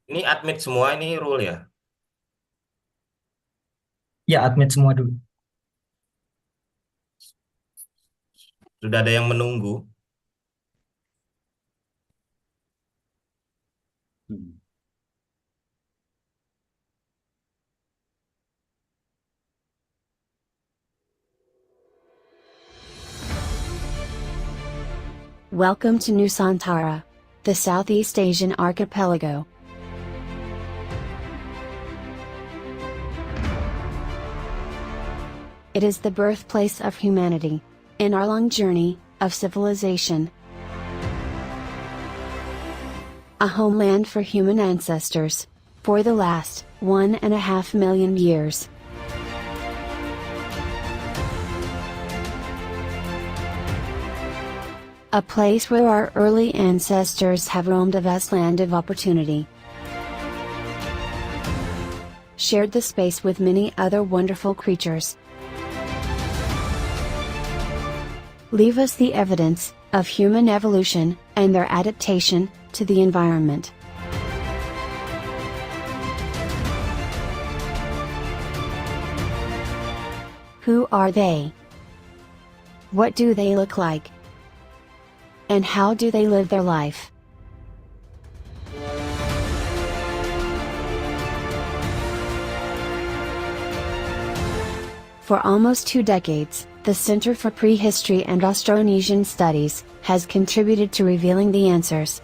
Ini admit semua, ini rule ya. Ya, admit semua dulu. Sudah ada yang menunggu. Welcome to Nusantara, the Southeast Asian archipelago. It is the birthplace of humanity, in our long journey of civilization. A homeland for human ancestors, for the last 1.5 million years. A place where our early ancestors have roamed a vast land of opportunity. Shared the space with many other wonderful creatures. Leave us the evidence of human evolution and their adaptation to the environment. Who are they? What do they look like? And how do they live their life? For almost 2 decades, the Center for Prehistory and Austronesian Studies has contributed to revealing the answers.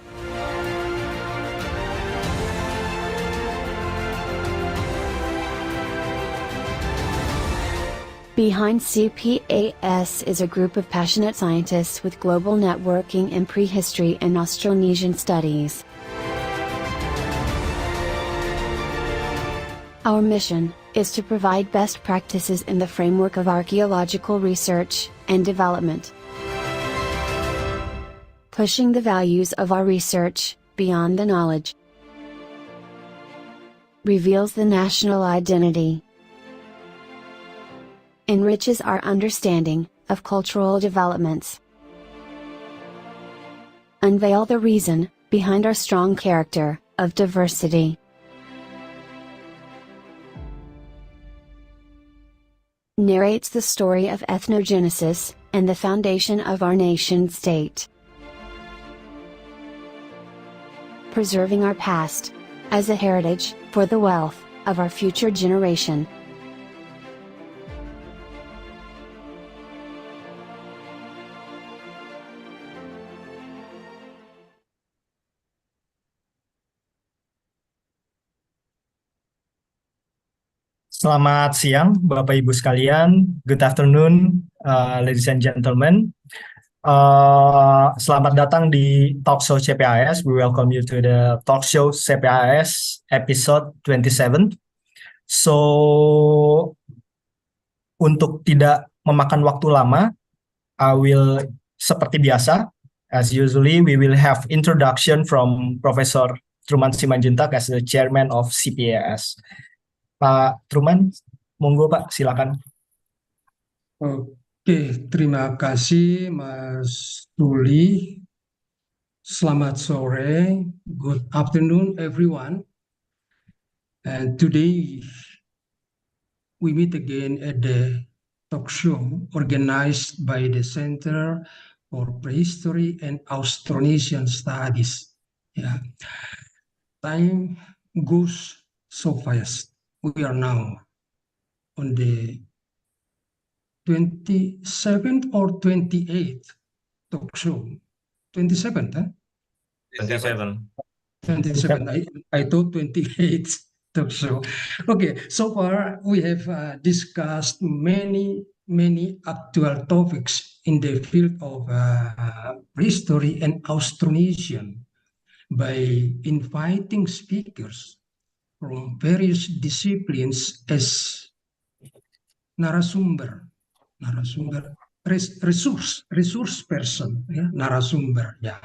Behind CPAS is a group of passionate scientists with global networking in prehistory and Austronesian studies. Our mission is to provide best practices in the framework of archaeological research and development. Pushing the values of our research beyond the knowledge. Reveals the national identity. Enriches our understanding of cultural developments. Unveil the reason behind our strong character of diversity. Narrates the story of ethnogenesis and the foundation of our nation-state. Preserving our past as a heritage for the wealth of our future generation. Selamat siang, Bapak Ibu sekalian. Good afternoon, ladies and gentlemen. Selamat datang di Talkshow CPAS. We welcome you to the Talkshow CPAS episode 27. So, untuk tidak memakan waktu lama, I will, seperti biasa, as usually, we will have introduction from Professor Truman Simanjuntak as the chairman of CPAS. Pak Truman, monggo Pak, silakan. Oke, terima kasih Mas Ruli. Selamat sore, good afternoon everyone. And today we meet again at the talk show organized by the Center for Prehistory and Austronesian Studies. Yeah. Time goes so fast. We are now on the 27th or 28th talk show. 27th, huh? 27. 27. I thought 28th talk show. Okay, so far we have discussed many actual topics in the field of prehistory and Austronesian by inviting speakers from various disciplines as narasumber, resource person, yeah, narasumber, yeah.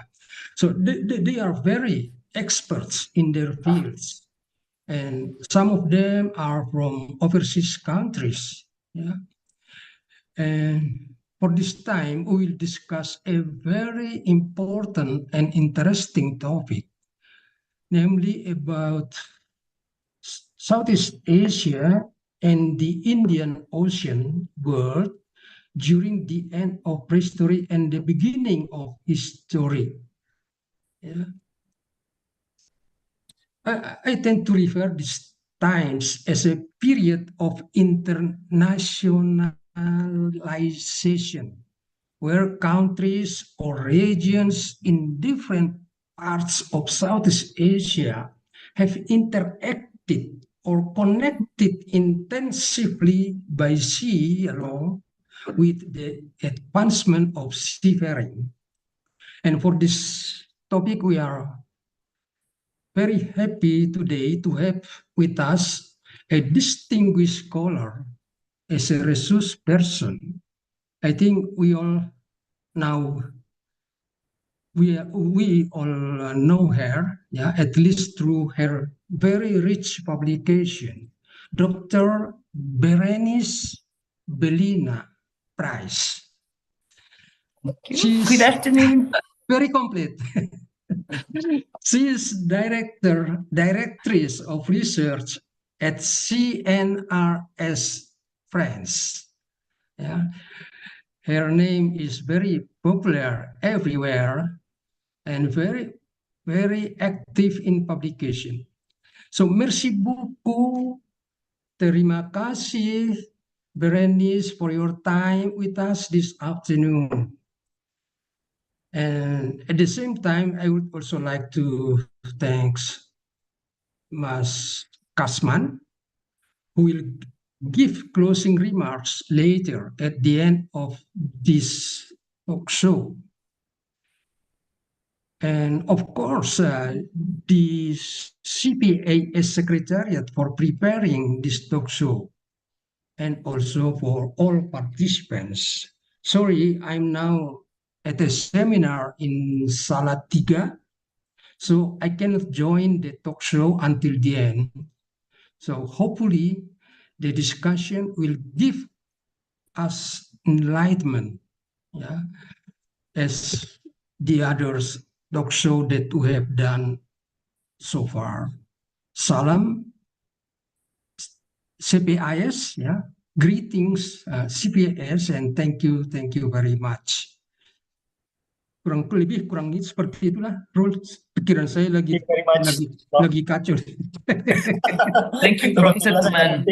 So they are very experts in their fields, and some of them are from overseas countries, yeah. And for this time, we will discuss a very important and interesting topic, namely about Southeast Asia and the Indian Ocean world during the end of prehistory and the beginning of history. Yeah. I tend to refer these times as a period of internationalization, where countries or regions in different parts of Southeast Asia have interacted or connected intensively by sea along with the advancement of seafaring. And for this topic, we are very happy today to have with us a distinguished scholar as a resource person. I think we all now we all know her, yeah, at least through her very rich publication, Dr. Bérénice Bellina Prize. She's Good afternoon. very complete. She is directress of research at CNRS France. Yeah. Her name is very popular everywhere and very, very active in publication. So, merci beaucoup. Terima kasih, Bérénice, for your time with us this afternoon. And at the same time, I would also like to thank Mas Kasman, who will give closing remarks later at the end of this talk show. And of course, the CPAS Secretariat for preparing this talk show, and also for all participants. Sorry, I'm now at a seminar in Salatiga, so I cannot join the talk show until the end. So hopefully the discussion will give us enlightenment, yeah, as the others talk show that we have done so far. Salam CPAS, yeah. Greetings CPAS, and thank you very much. Kurang seperti itulah rules. Pikiran saya lagi kacau. Thank you, Professor Kasman.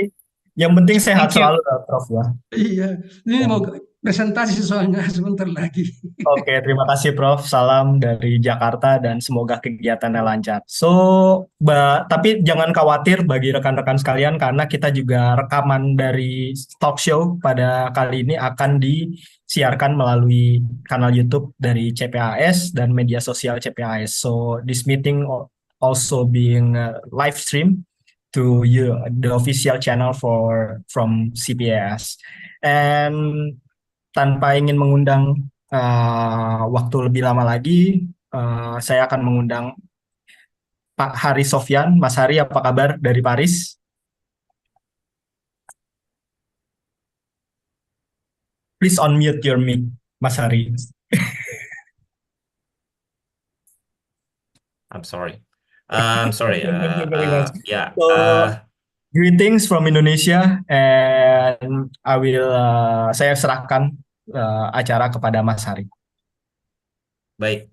Yang penting sehat Thank you. selalu, Prof ya. Iya, ini mau presentasi soalnya sebentar lagi. Oke, terima kasih Prof. Salam dari Jakarta dan semoga kegiatannya lancar. So, tapi jangan khawatir bagi rekan-rekan sekalian karena kita juga rekaman dari talk show pada kali ini akan disiarkan melalui kanal YouTube dari CPAS dan media sosial CPAS. So, this meeting also being live stream to you, the official channel from CPAS. And tanpa ingin mengundang waktu lebih lama lagi, saya akan mengundang Pak Hari Sofian. Mas Hari, apa kabar dari Paris? Please unmute your mic, Mas Hari. I'm sorry. Yeah. So, greetings from Indonesia, and I will saya serahkan acara kepada Mas Hari. Baik,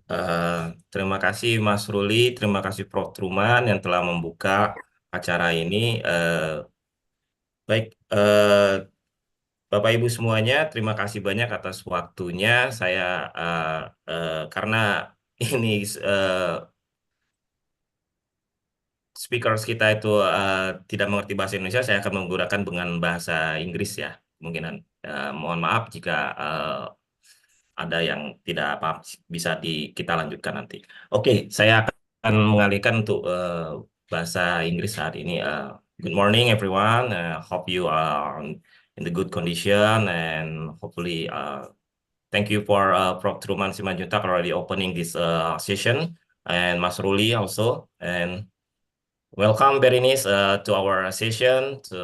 terima kasih Mas Ruli, terima kasih Prof. Truman yang telah membuka acara ini. Baik, Bapak Ibu semuanya, terima kasih banyak atas waktunya. Saya karena ini speakers kita itu tidak mengerti bahasa Indonesia, saya akan menggunakan dengan bahasa Inggris ya. Kemungkinan mohon maaf jika ada yang tidak paham, bisa kita lanjutkan nanti. Oke, saya akan mengalihkan untuk bahasa Inggris saat ini. Good morning everyone. Hope you are in the good condition and hopefully thank you for Prof. Truman Simanjuntak already opening this session, and Mas Ruli also, and welcome Bérénice to our session, to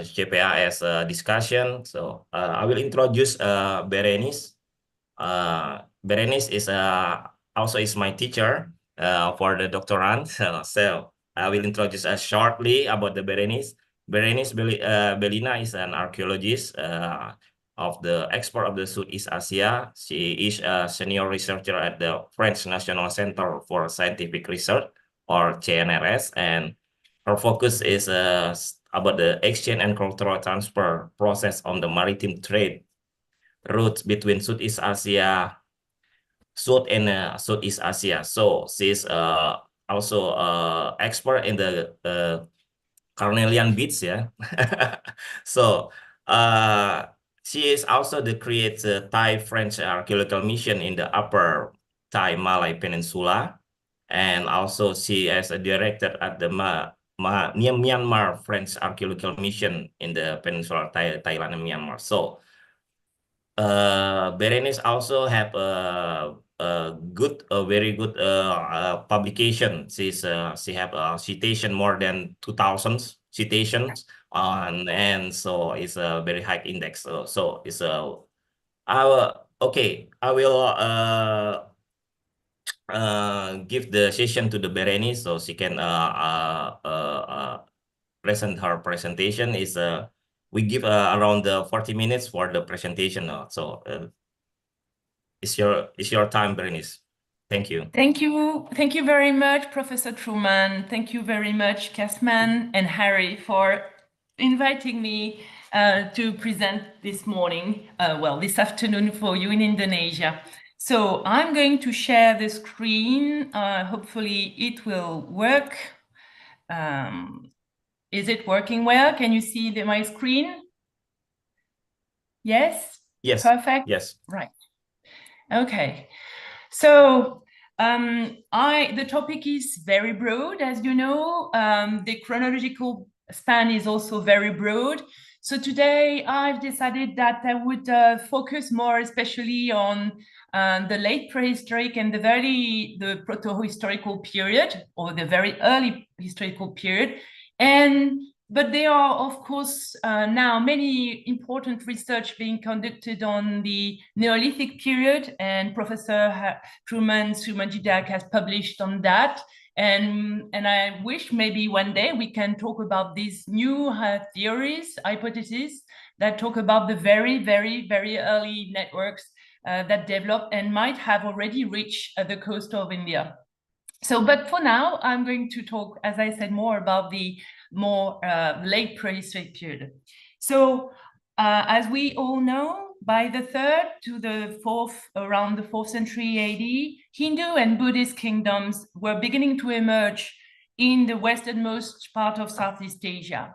CPAS discussion. So I will introduce Bérénice. Bérénice is also my teacher for the doctorand. So I will introduce us shortly about the Bérénice. Bellina is an archaeologist of the expert of the Southeast Asia. She is a senior researcher at the French National Center for Scientific Research, or CNRS, and her focus is about the exchange and cultural transfer process on the maritime trade routes between Southeast Asia, South and Southeast Asia. So she's also expert in the Carnelian beads, yeah. So she is also the creator Thai-French archaeological mission in the Upper Thai Malay Peninsula, and also she is a director at the Myanmar French archaeological mission in the Peninsula Thailand and Myanmar. So Bérénice also have a very good publication. She have a citation more than 2,000 citations, and so it's a very high index. So it's a okay. I will give the session to the Bérénice so she can present her presentation. We give around 40 minutes for the presentation. So it's your time, Bérénice. Thank you. Thank you. Thank you very much, Professor Truman. Thank you very much, Kasman and Harry, for inviting me to present this morning, this afternoon for you in Indonesia. So I'm going to share the screen. Hopefully it will work. Is it working well? Can you see my screen? Yes? Yes. Perfect? Yes. Right. Okay. So the topic is very broad, as you know. The chronological span is also very broad. So today I've decided that I would focus more especially on the late prehistoric and the proto-historical period, or the very early historical period. But there are, of course, now many important research being conducted on the Neolithic period, and Professor Truman Sumanjidak has published on that. And I wish maybe one day we can talk about these new theories, hypotheses that talk about the very, very, very early networks that developed and might have already reached the coast of India. So, but for now, I'm going to talk, as I said, more about the more late prehistoric period. So, as we all know, by the 3rd to the 4th, around the 4th century AD, Hindu and Buddhist kingdoms were beginning to emerge in the westernmost part of Southeast Asia.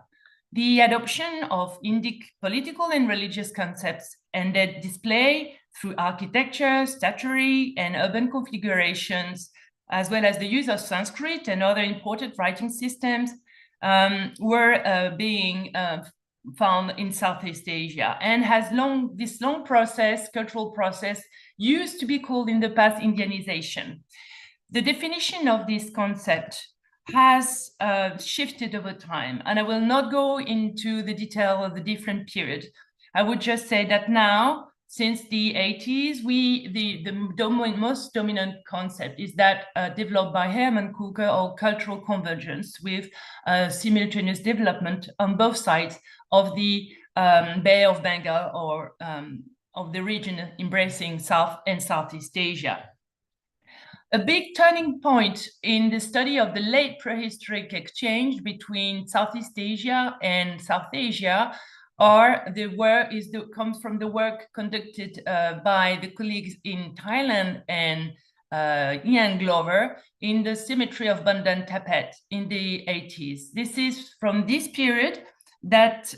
The adoption of Indic political and religious concepts and their display through architecture, statuary, and urban configurations, as well as the use of Sanskrit and other important writing systems, were being found in Southeast Asia, and this long process, cultural process, used to be called in the past Indianization. The definition of this concept has shifted over time, and I will not go into the detail of the different periods. I would just say that now, since the 80s, the most dominant concept is that developed by Hermann Kuhlke, or cultural convergence, with simultaneous development on both sides of the Bay of Bengal, or of the region embracing South and Southeast Asia. A big turning point in the study of the late prehistoric exchange between Southeast Asia and South Asia comes from the work conducted by the colleagues in Thailand and Ian Glover in the cemetery of Bandan Tapet in the 80s. This is from this period that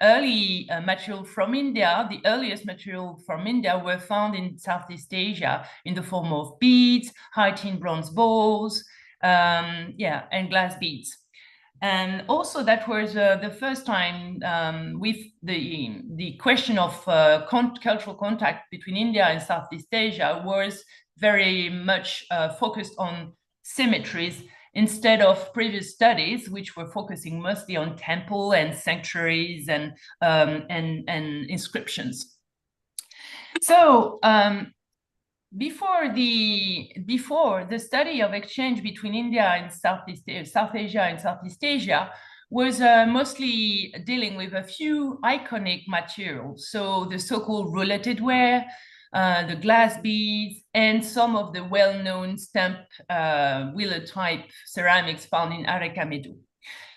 early material from India, the earliest material from India, were found in Southeast Asia in the form of beads, high-tin bronze bowls, and glass beads. And also that was the first time with the question of cultural contact between India and Southeast Asia was very much focused on cemeteries, instead of previous studies, which were focusing mostly on temple and sanctuaries and inscriptions. So before the study of exchange between India and South Asia and Southeast Asia was mostly dealing with a few iconic materials. So the so-called rouletted ware, the glass beads, and some of the well-known stamp wheeler type ceramics found in Arecamedo.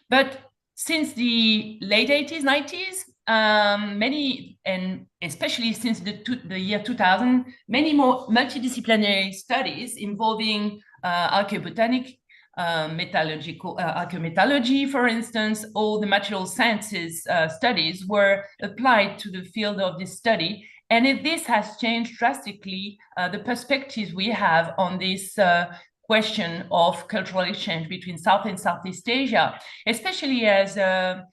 But since the late 80s, 90s, many, and especially since the year 2000, many more multidisciplinary studies involving archaeobotanic, archaeometallurgy, for instance, all the material sciences studies were applied to the field of this study. And this has changed drastically the perspectives we have on this question of cultural exchange between South and Southeast Asia, especially as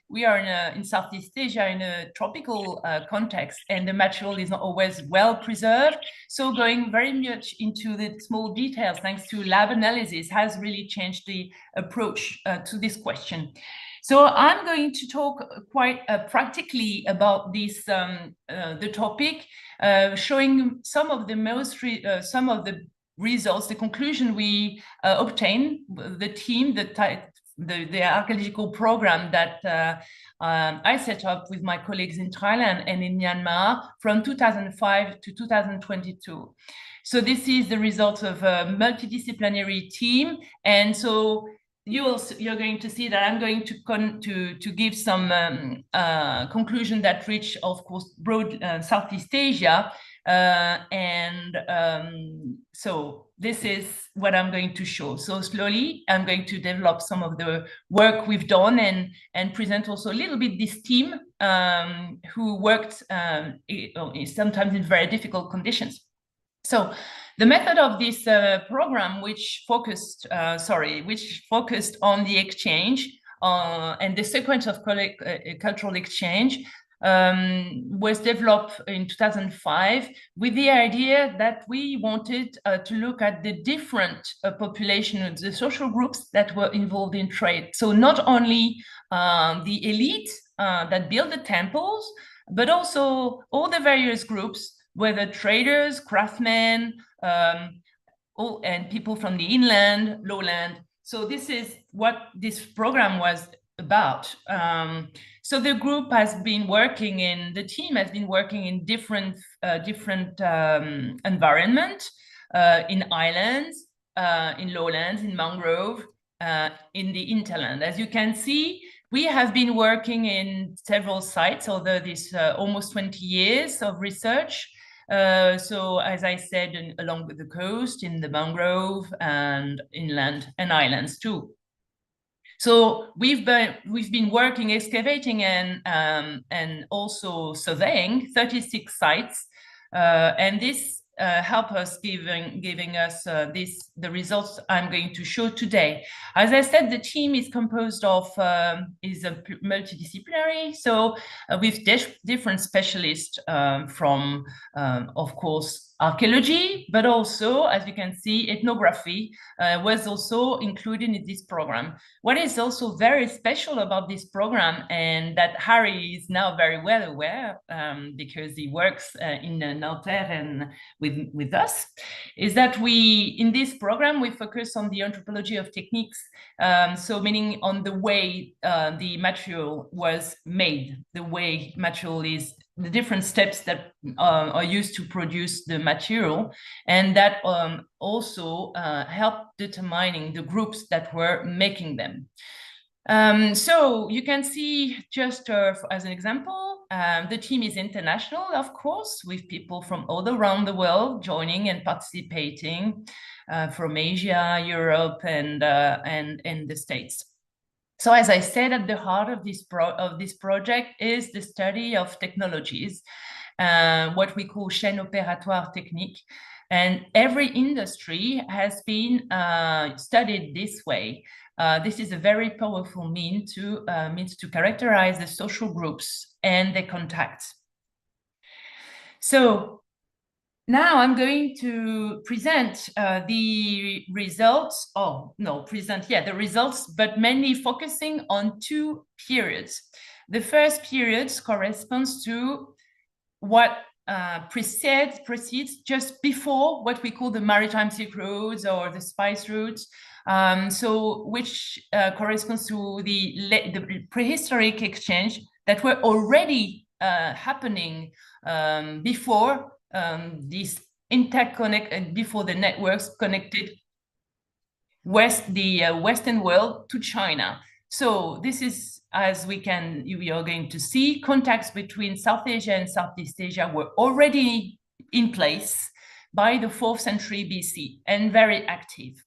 we are in Southeast Asia in a tropical context, and the material is not always well preserved. So going very much into the small details, thanks to lab analysis, has really changed the approach to this question. So I'm going to talk quite practically about this, the topic, showing some of the results, the conclusion we obtained, the team, the archaeological program that I set up with my colleagues in Thailand and in Myanmar from 2005 to 2022. So this is the result of a multidisciplinary team. And so you're going to see that I'm going to give some conclusion that reach, of course, broad Southeast Asia. So this is what I'm going to show. So slowly, I'm going to develop some of the work we've done and present also a little bit this team who worked sometimes in very difficult conditions. So the method of this program, which focused on the exchange and the sequence of cultural exchange, was developed in 2005 with the idea that we wanted to look at the different population, the social groups that were involved in trade. So not only the elite that built the temples, but also all the various groups, whether traders, craftsmen, and people from the inland, lowland. So this is what this program was about. So the group has been working the team has been working in different environment, in islands, in lowlands, in mangrove, in the hinterland. As you can see, we have been working in several sites over this almost 20 years of research. So as I said, along with the coast, in the mangrove, and inland and islands too. So we've been working, excavating, and also surveying 36 sites, and this help us giving us the results I'm going to show today. As I said, the team is composed of is a multidisciplinary, so with different specialists from, of course, archaeology, but also, as you can see, ethnography was also included in this program. What is also very special about this program, and that Harry is now very well aware because he works in Nanterre and with us, is that in this program, we focus on the anthropology of techniques, so meaning on the way the material was made, the way material is, the different steps that are used to produce the material, and that also help determining the groups that were making them. So you can see, just as an example, the team is international, of course, with people from all around the world joining and participating, from Asia, Europe, and the States. So as I said, at the heart of this project is the study of technologies, what we call chaîne opératoire technique. And every industry has been studied this way. This is a very powerful means to characterize the social groups and their contacts. So now I'm going to present the results. The results, but mainly focusing on two periods. The first period corresponds to what precedes just before what we call the maritime Silk Roads or the spice routes, so which corresponds to the prehistoric exchange that were already happening before this before the networks connected the Western world to China. So this is, as we are going to see, contacts between South Asia and Southeast Asia were already in place by the 4th century BC and very active.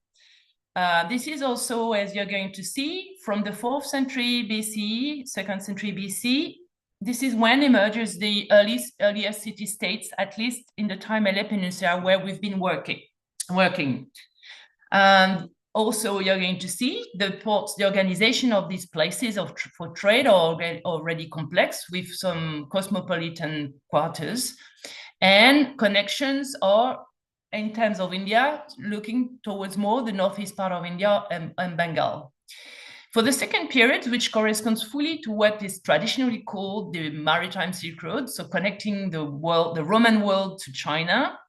This is also, as you're going to see, from the 4th century BC, 2nd century BC, this is when emerges the earliest city-states, at least in the Taimele Peninsula, where we've been working. Also, you're going to see the ports, the organization of these places for trade are already complex with some cosmopolitan quarters, and connections are, in terms of India, looking towards more the northeast part of India and Bengal. For the second period, which corresponds fully to what is traditionally called the maritime Silk Road, so connecting the Roman world to China,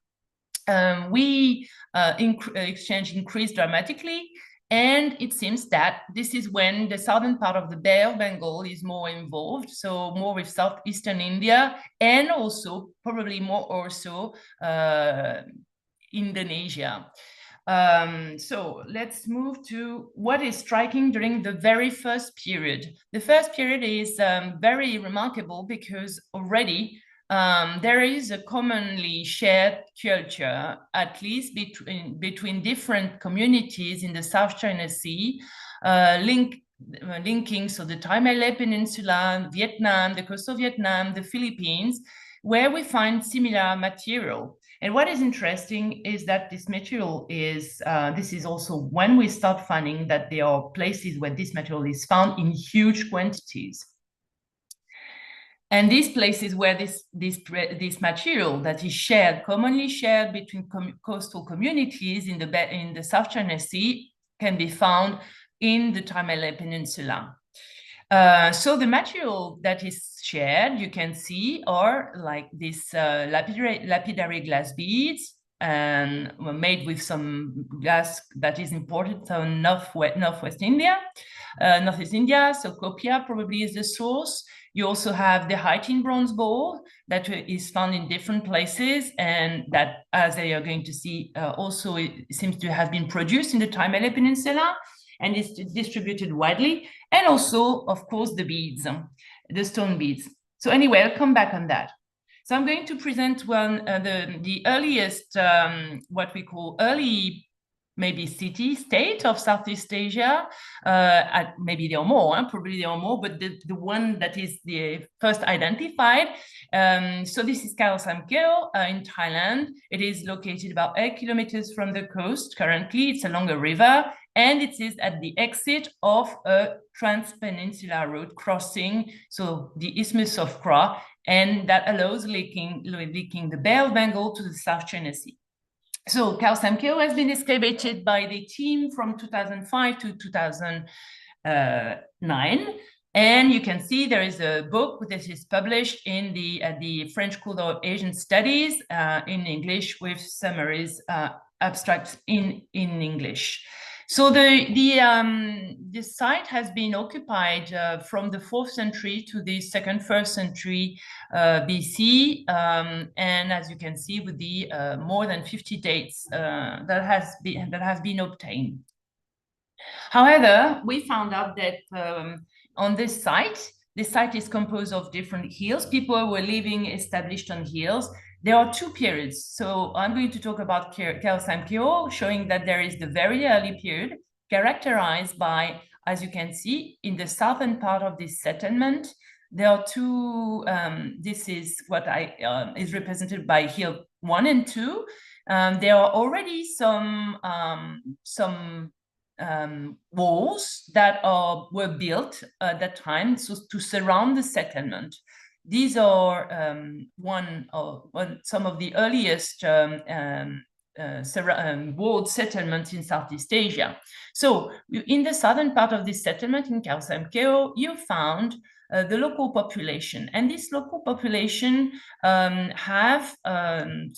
exchange increased dramatically, and it seems that this is when the southern part of the Bay of Bengal is more involved, so more with southeastern India, and also probably more also Indonesia. So let's move to what is striking during the very first period. The first period is very remarkable because already there is a commonly shared culture, at least between different communities in the South China Sea, linking so the Taimele Peninsula, Vietnam, the coast of Vietnam, the Philippines, where we find similar material. And what is interesting is that this material is, this is also when we start finding that there are places where this material is found in huge quantities. And these places where this material that is commonly shared between coastal communities in the South China Sea can be found in the Taimele Peninsula. So the material that is shared, you can see, are like this lapidary glass beads, and made with some glass that is imported from Northwest India, Northeast India. So Copia probably is the source. You also have the High-tin bronze bowl that is found in different places, and that, as they are going to see, also it seems to have been produced in the Taimele Peninsula and is distributed widely. And also, of course, the beads, the stone beads. So anyway, I'll come back on that. So I'm going to present the earliest, what we call early, maybe city-state of Southeast Asia. Maybe there are more, probably there are more, but the one that is the first identified. So this is Khao Samkeo in Thailand. It is located about 8 kilometers from the coast. Currently, it's along a river, and it is at the exit of a trans-peninsular road crossing, so the Isthmus of Kra, and that allows linking the Bay of Bengal to the South China Sea. So Khao Samkeo has been excavated by the team from 2005 to 2009. And you can see there is a book that is published in the French School of Asian Studies in English, with summaries, abstracts in English. So the site has been occupied from the 4th century to the 1st century BC, and as you can see, with the more than 50 dates that has been obtained. However, we found out that on this site is composed of different hills. People were living established on hills. There are two periods. So I'm going to talk about Khao Samkeo, showing that there is the very early period characterized by, as you can see, in the southern part of this settlement, there are two, this is what is represented by hill 1 and 2. There are already some walls that were built at that time to surround the settlement. These are some of the earliest walled settlements in Southeast Asia. So in the southern part of this settlement in Khao Samkeo, you found the local population. And this local population have the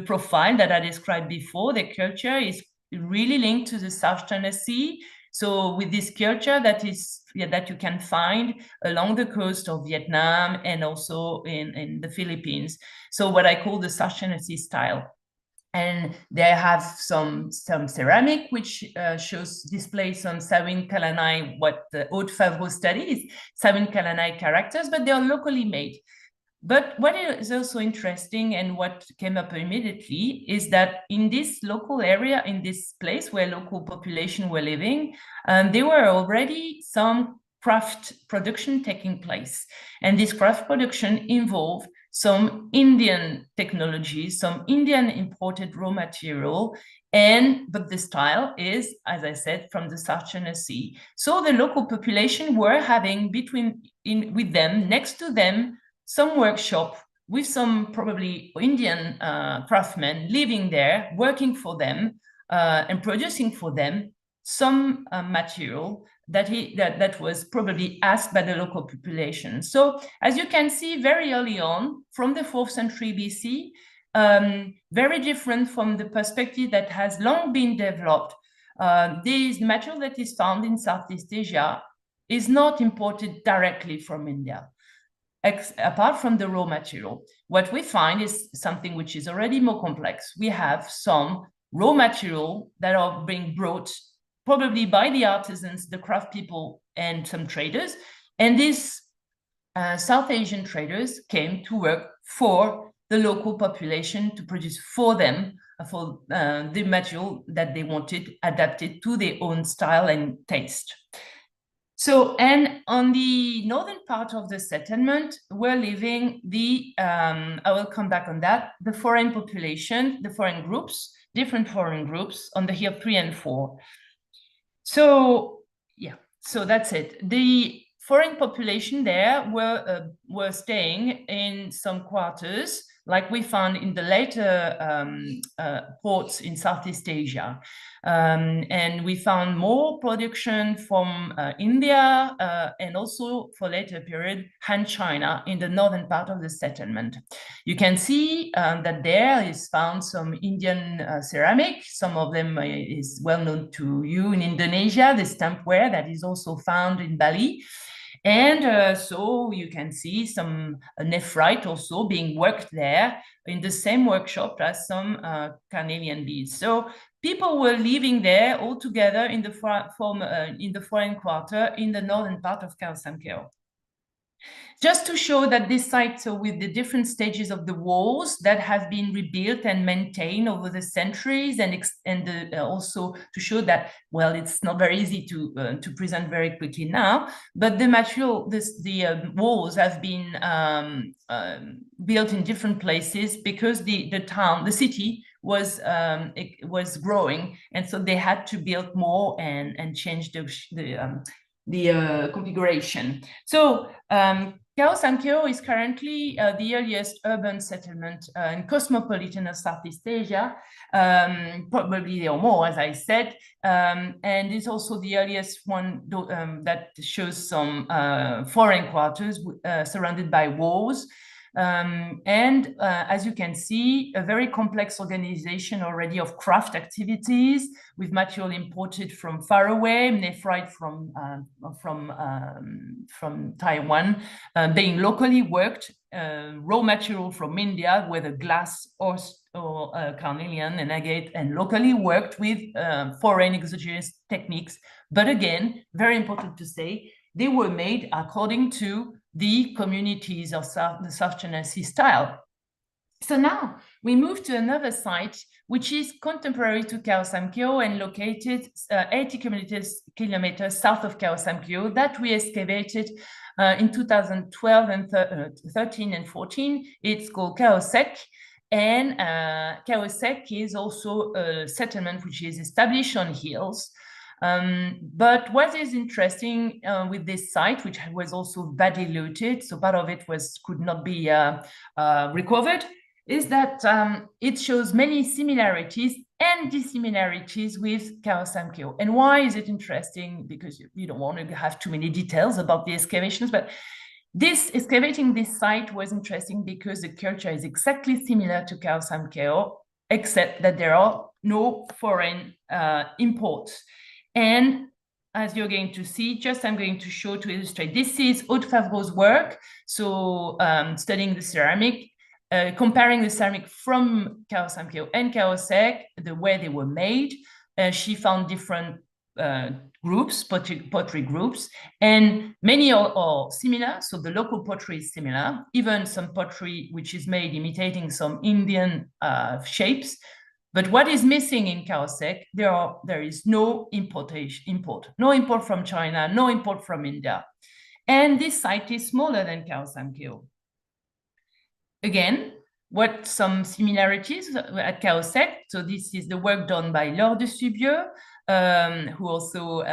profile that I described before. The culture is really linked to the South China Sea. So with this culture that you can find along the coast of Vietnam and also in the Philippines. So what I call the South China Sea style. And they have some ceramic, which displays some Sawin Kalanai, what the Haute Favreau studies, Sawin Kalanai characters, but they are locally made. But what is also interesting and what came up immediately is that in this local area, in this place where local population were living, there were already some craft production taking place. And this craft production involved some Indian technology, some Indian imported raw material, but the style is, as I said, from the South China Sea. So the local population were having with them, next to them, some workshop with some probably Indian craftsmen living there, working for them and producing for them some material that was probably asked by the local population. So as you can see very early on, from the 4th century BC, very different from the perspective that has long been developed. This material that is found in Southeast Asia is not imported directly from India. Apart from the raw material, what we find is something which is already more complex. We have some raw material that are being brought probably by the artisans, the craft people, and some traders. And these South Asian traders came to work for the local population to produce for them for the material that they wanted adapted to their own style and taste. So, and on the northern part of the settlement, were living I will come back on that, the foreign population, the foreign groups, different foreign groups on the year 3 and 4. So, yeah, so that's it. The foreign population there were staying in some quarters, like we found in the later ports in Southeast Asia. And we found more production from India and also for later period, Han China in the northern part of the settlement. You can see that there is found some Indian ceramic. Some of them is well known to you in Indonesia, the stampware that is also found in Bali. And so you can see some nephrite also being worked there in the same workshop as some carnelian beads. So people were living there all together in the foreign quarter in the northern part of Khao Samkeo. Just to show that this site, so with the different stages of the walls that have been rebuilt and maintained over the centuries, and also to show that, well, it's not very easy to present very quickly now, but the material, the walls have been built in different places because the city was growing, and so they had to build more and change the configuration. So Khao Samkeo is currently the earliest urban settlement in cosmopolitan of Southeast Asia. Probably there are more, as I said, and it's also the earliest one that shows some foreign quarters surrounded by walls. As you can see, a very complex organization already of craft activities with material imported from far away, nephrite from Taiwan, being locally worked, raw material from India, whether glass or carnelian and agate, and locally worked with foreign exogenous techniques. But again, very important to say, they were made according to the communities of the South China Sea style. So now we move to another site, which is contemporary to Khao Samkeo and located 80 kilometers south of Khao Samkeo that we excavated in 2012 and 13 and 14. It's called Khao Sek. And Khao Sek is also a settlement which is established on hills. But what is interesting with this site, which was also badly looted, so part of it could not be recovered, is that it shows many similarities and dissimilarities with Kaosamkyo. And why is it interesting? Because you don't want to have too many details about the excavations, but excavating this site was interesting because the culture is exactly similar to Kaosamkyo, except that there are no foreign imports. And as you're going to see, I'm going to show to illustrate. This is Aude Favreau's work, so studying the ceramic, comparing the ceramic from Kaosamkyo and Kaosek, the way they were made. She found different groups, pottery groups, and many are similar. So the local pottery is similar, even some pottery which is made imitating some Indian shapes. But what is missing in Kaosek, there is no import from China, no import from India. And this site is smaller than Kaosamkyo. Again, some similarities at Kaosek. So this is the work done by Laure de Subieux, who also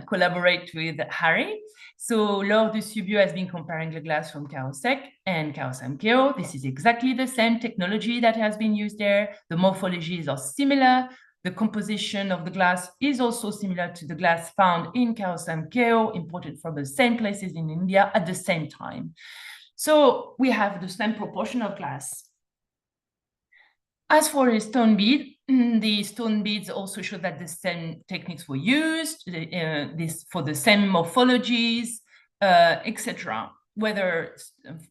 collaborate with Harry. So Laure de Subieux has been comparing the glass from Kaosek and Kaosamkyo. This is exactly the same technology that has been used there. The morphologies are similar. The composition of the glass is also similar to the glass found in Kaosamkyo, imported from the same places in India at the same time. So we have the same proportion of glass. As for the stone bead, the stone beads also show that the same techniques were used, for the same morphologies, etc., whether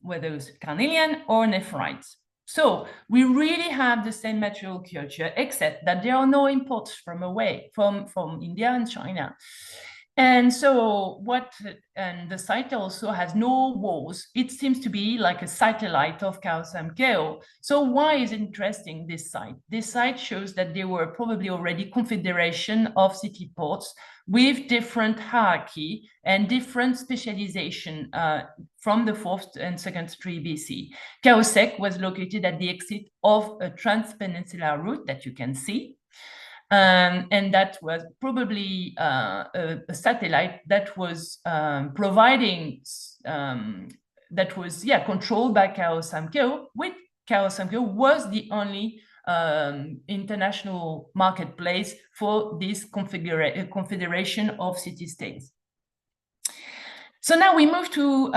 it's carnelian or nephrite. So we really have the same material culture, except that there are no imports from India and China. And so the site also has no walls. It seems to be like a satellite of Kaosamkyo. So why is it interesting, this site? This site shows that there were probably already confederation of city ports with different hierarchy and different specialization from the 4th and 2nd century BC. Kaosek was located at the exit of a trans-peninsular route that you can see. And that was probably a satellite that was controlled by Kaosamkyo, which Kaosamkyo was the only international marketplace for this confederation of city-states. So now we move to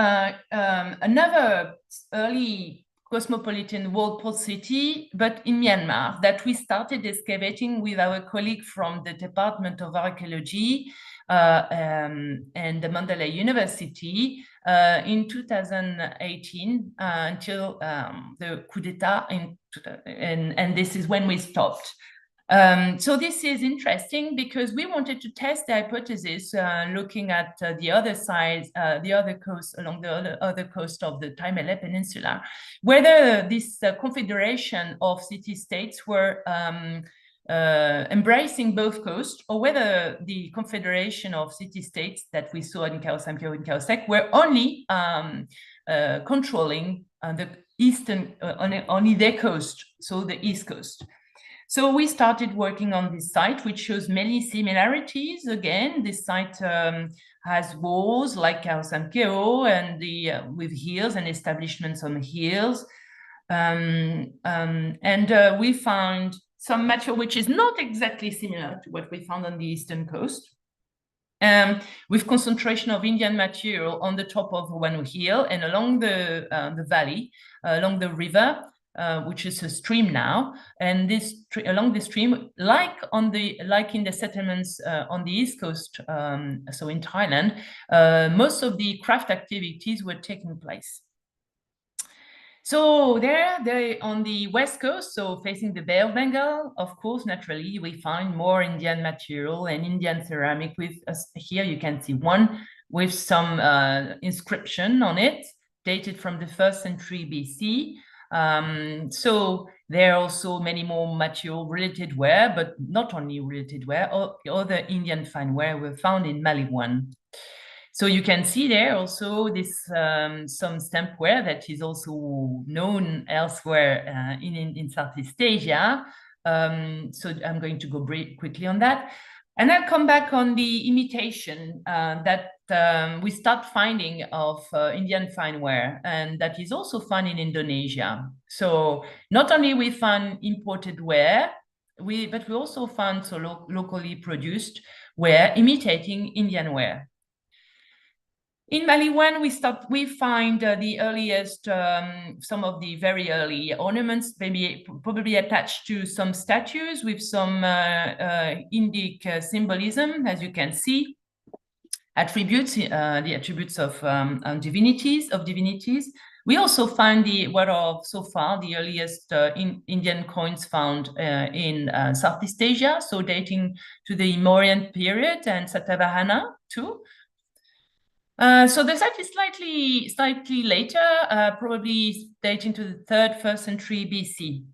another early cosmopolitan world port city, but in Myanmar, that we started excavating with our colleague from the Department of Archaeology and the Mandalay University in 2018 until the coup d'etat, and this is when we stopped. So this is interesting because we wanted to test the hypothesis looking at the other side, the other coast, along the other coast of the Taimele Peninsula, whether this confederation of city-states were embracing both coasts, or whether the confederation of city-states that we saw in Kaosamkyo and Kaosek were only controlling the eastern, only their coast, so the east coast. So we started working on this site, which shows many similarities. Again, this site has walls like Kaosamkyo and with hills and establishments on hills. We found some material which is not exactly similar to what we found on the eastern coast, with concentration of Indian material on the top of one hill and along the valley, along the river, which is a stream now, and along the stream, like in the settlements on the east coast, so in Thailand, most of the craft activities were taking place. So there on the west coast, so facing the Bay of Bengal, of course, naturally, we find more Indian material and Indian ceramic. Here you can see one with some inscription on it, dated from the 1st century BC. So there are also many more material related ware, but not only related ware, other Indian fine ware were found in Maliwan. So you can see there also this some stampware that is also known elsewhere in Southeast Asia. So I'm going to go quickly on that. And I'll come back on the imitation that we start finding of Indian fine ware, and that is also found in Indonesia. So not only we find imported ware, but we also found locally produced ware imitating Indian ware. In Maliwan, we find the earliest, some of the very early ornaments, probably attached to some statues with some Indic symbolism, as you can see, attributes, the attributes of divinities. We also find what are so far the earliest Indian coins found in Southeast Asia, so dating to the Mauryan period and Satavahana too. So the site is slightly later, probably dating to the 3rd, 1st century BC.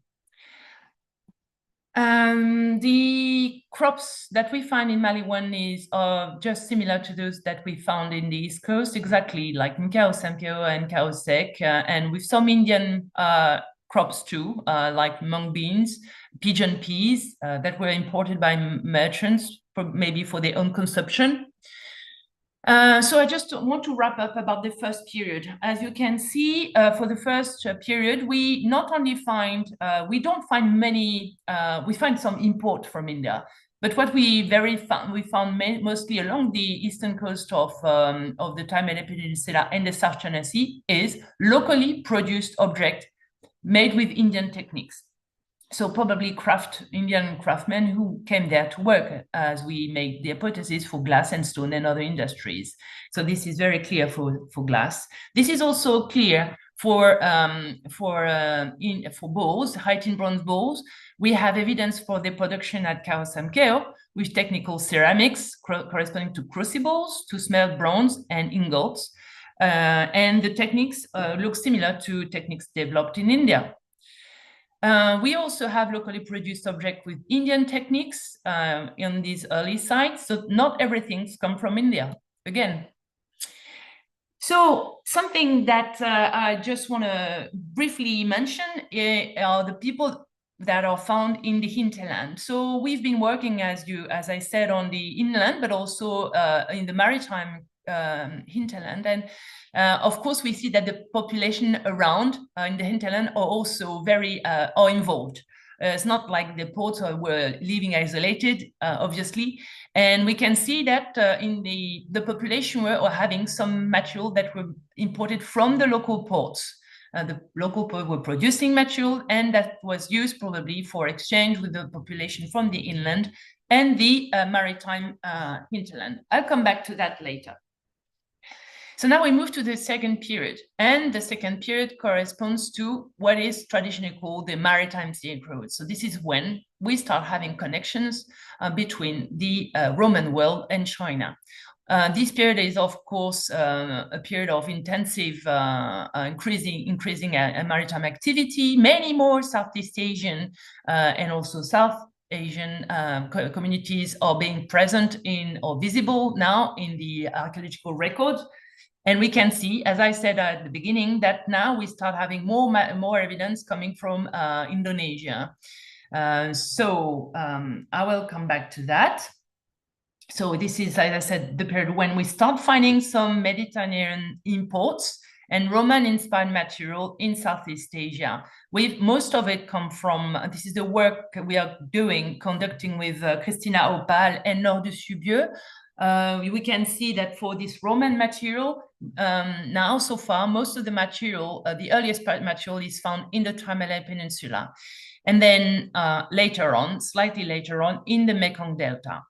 The crops that we find in Maliwan are just similar to those that we found in the East Coast, exactly like Nkao Sampio and Kaosek, and with some Indian crops too, like mung beans, pigeon peas that were imported by merchants, maybe for their own consumption. So I just want to wrap up about the first period. As you can see, for the first period, we not only find, we don't find many, we find some import from India, but what we found mostly along the eastern coast of the Taimyr Peninsula and the South China Sea is locally produced object made with Indian techniques. So probably Indian craftsmen who came there to work, as we make the hypothesis for glass and stone and other industries. So this is very clear for glass. This is also clear for bowls, high-tin bronze bowls. We have evidence for the production at Khao Samkeo with technical ceramics corresponding to crucibles, to smelt bronze and ingots. And the techniques look similar to techniques developed in India. We also have locally produced objects with Indian techniques in these early sites, so not everything's come from India, again. So something that I just want to briefly mention are the people that are found in the hinterland. So we've been working, as I said, on the inland, but also in the maritime hinterland. And of course, we see that the population around in the hinterland are also very involved. It's not like the ports were living isolated, obviously. And we can see that in the population were having some material that were imported from the local ports. The local ports were producing material, and that was used probably for exchange with the population from the inland and the maritime hinterland. I'll come back to that later. So now we move to the second period, and the second period corresponds to what is traditionally called the maritime Silk Road. So this is when we start having connections between the Roman world and China. This period is, of course, a period of intensive, increasing maritime activity. Many more Southeast Asian and also South Asian communities are being present in or visible now in the archaeological record. And we can see, as I said at the beginning, that now we start having more evidence coming from Indonesia. So I will come back to that. So this is, as I said, the period when we start finding some Mediterranean imports and Roman-inspired material in Southeast Asia. Most of it come from, this is the work we are conducting with Christina Opal and Narasumber. We can see that for this Roman material, now so far, most of the material, the earliest material is found in the Taimyr Peninsula. And then later on, slightly later on, in the Mekong Delta,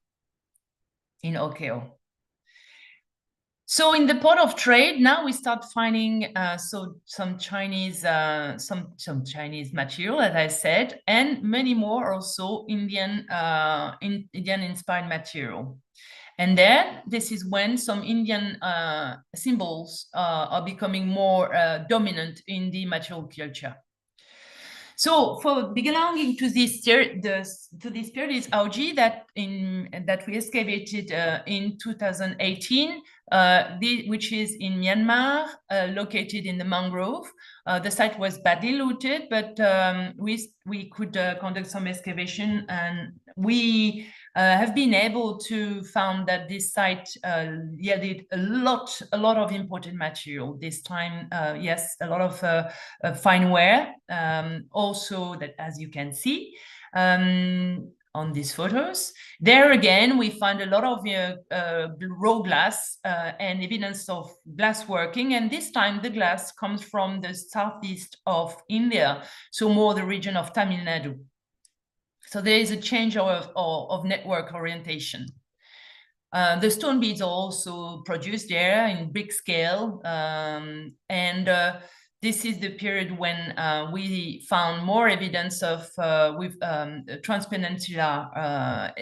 in Okeo. So in the port of trade, now we start finding some Chinese material, as I said, and many more also Indian-inspired material. And then this is when some Indian symbols are becoming more dominant in the material culture. So for belonging to this period is Auji that we excavated in 2018, which is in Myanmar, located in the mangrove. The site was badly looted, but we could conduct some excavation, and we have been able to found that this site yielded a lot of imported material. This time, yes, a lot of fine ware. Also, that as you can see, on these photos. There again, we find a lot of raw glass and evidence of glass working. And this time the glass comes from the southeast of India, so more the region of Tamil Nadu. So there is a change of network orientation. The stone beads are also produced there in big scale. This is the period when we found more evidence of with transpeninsular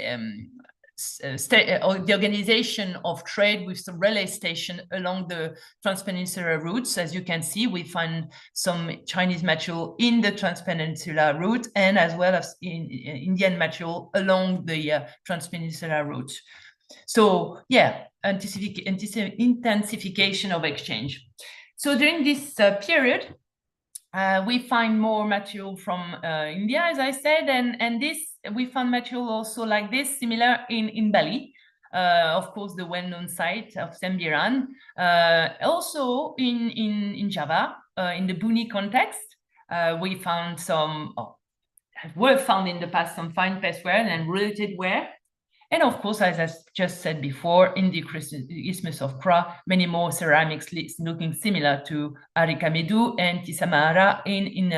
the organization of trade with some relay station along the transpeninsular routes. As you can see, we find some Chinese material in the transpeninsular route, and as well as in Indian material along the transpeninsular route. So yeah, intensification of exchange. So during this period, we find more material from India, as I said, and this we found material also like this, similar in Bali, of course, the well-known site of Sembiran, also in Java, in the Buni context, we found some, were found in the past some fine pasteware and related ware. And of course, as I just said before, in the Isthmus of Kra, many more ceramics looking similar to Arikamedu and Tisamara in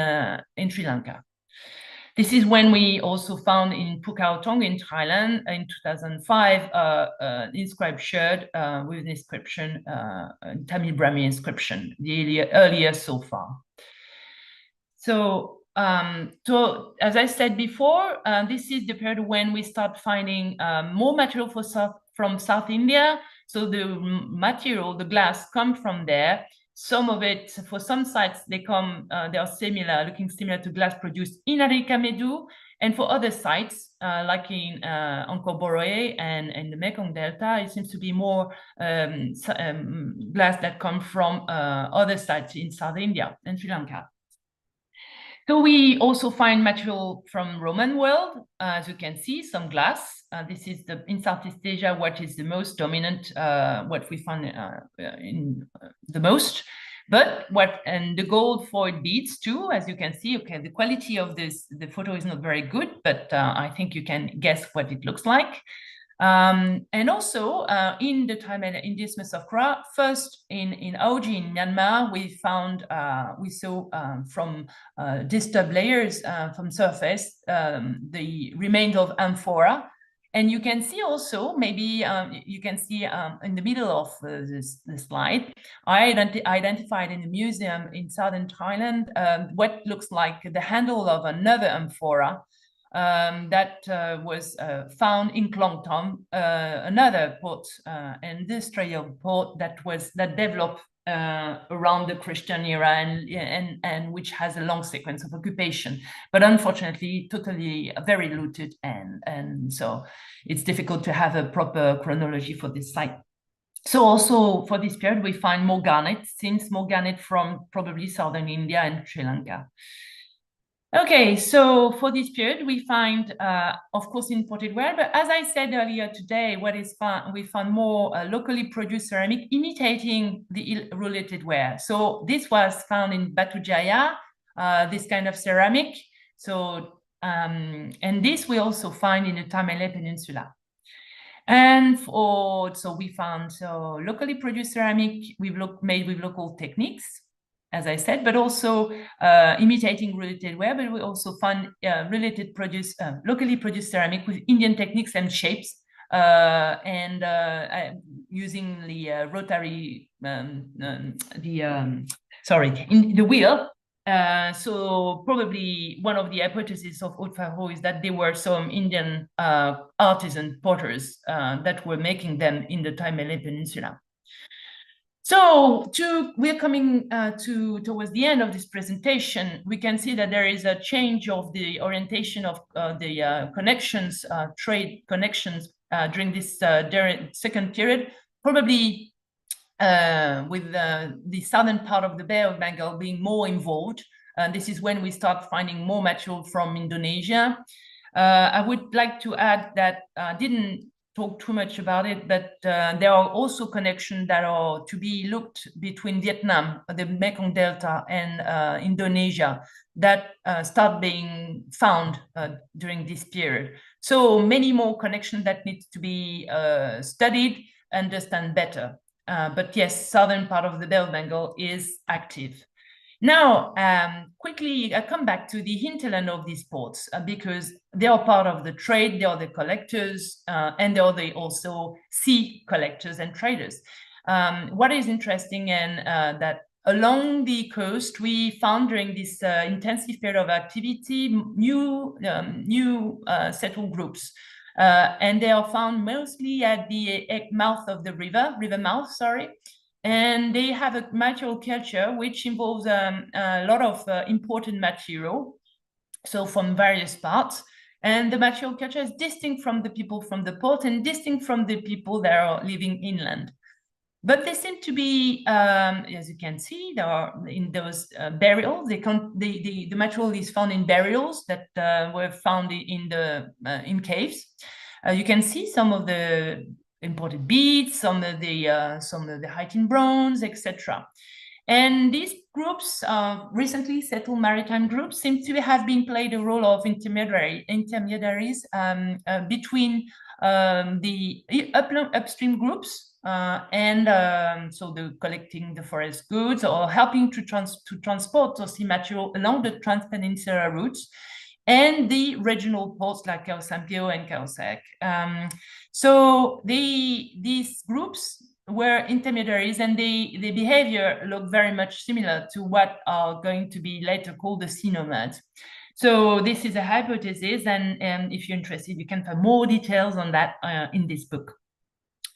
Sri Lanka. This is when we also found in Pukaotong in Thailand in 2005 an inscribed shirt with an inscription, Tamil Brahmi inscription, the earliest so far. So as I said before, this is the period when we start finding more material from South India. So the material, the glass, come from there. Some of it, for some sites, they are similar, looking similar to glass produced in Arikamedu, and for other sites, like in Angkor Boroi and the Mekong Delta, it seems to be more glass that come from other sites in South India and Sri Lanka. So we also find material from Roman world, as you can see, some glass. This is in Southeast Asia, what is the most dominant, what we find in the most. But and the gold foil beads too, as you can see. Okay, the quality of the photo is not very good, but I think you can guess what it looks like. And also in the Isthmus of Kra, first in Aoji in Myanmar, we saw from disturbed layers from surface the remains of amphora. And you can see also, maybe you can see in the middle of the slide, I identified in the museum in southern Thailand what looks like the handle of another amphora. That was found in Klong Tom, another port, industrial port that developed around the Christian era and which has a long sequence of occupation, but unfortunately totally very looted, and so it's difficult to have a proper chronology for this site. So also for this period we find more garnet, since more garnet from probably southern India and Sri Lanka. Okay, so for this period, we find, of course, imported ware, but as I said earlier today, what is found, we found more locally produced ceramic imitating the related ware. So this was found in Batu Jaya, this kind of ceramic. So, and this we also find in the Tamele Peninsula. And so we found locally produced ceramic made with local techniques, as I said, but also imitating related ware, but we also found locally produced ceramic with Indian techniques and shapes, and using the rotary, the wheel. So probably one of the hypotheses of Haute-Faroe is that there were some Indian artisan potters that were making them in the Tamele Peninsula. So we're coming towards the end of this presentation. We can see that there is a change of the orientation of the connections, trade connections during this second period, probably with the southern part of the Bay of Bengal being more involved. This is when we start finding more material from Indonesia. I would like to add that talk too much about it, but there are also connections that are to be looked between Vietnam, the Mekong Delta, and Indonesia that start being found during this period. So many more connections that need to be studied, understand better. But yes, southern part of the Bay of Bengal is active. Now, quickly, I come back to the hinterland of these ports because they are part of the trade, they are the collectors, and they are also sea collectors and traders. What is interesting and that along the coast, we found during this intensive period of activity, new settled groups. And they are found mostly at the mouth of the river mouth, sorry. And they have a material culture which involves a lot of imported material, so from various parts. And the material culture is distinct from the people from the port and distinct from the people that are living inland. But they seem to be, as you can see, there are in those burials. The material is found in burials that were found in caves. You can see some of the imported beads, some of the heightened bronze, etc. And these groups, recently settled maritime groups, seem to have been played a role of intermediaries between the upstream groups and so the collecting the forest goods or helping to transport or sea material along the trans-peninsular routes, and the regional ports like Khao San Pio and Khao Sek. So these groups were intermediaries, and the behavior looked very much similar to what are going to be later called the sea nomads. So this is a hypothesis, and if you're interested, you can find more details on that in this book.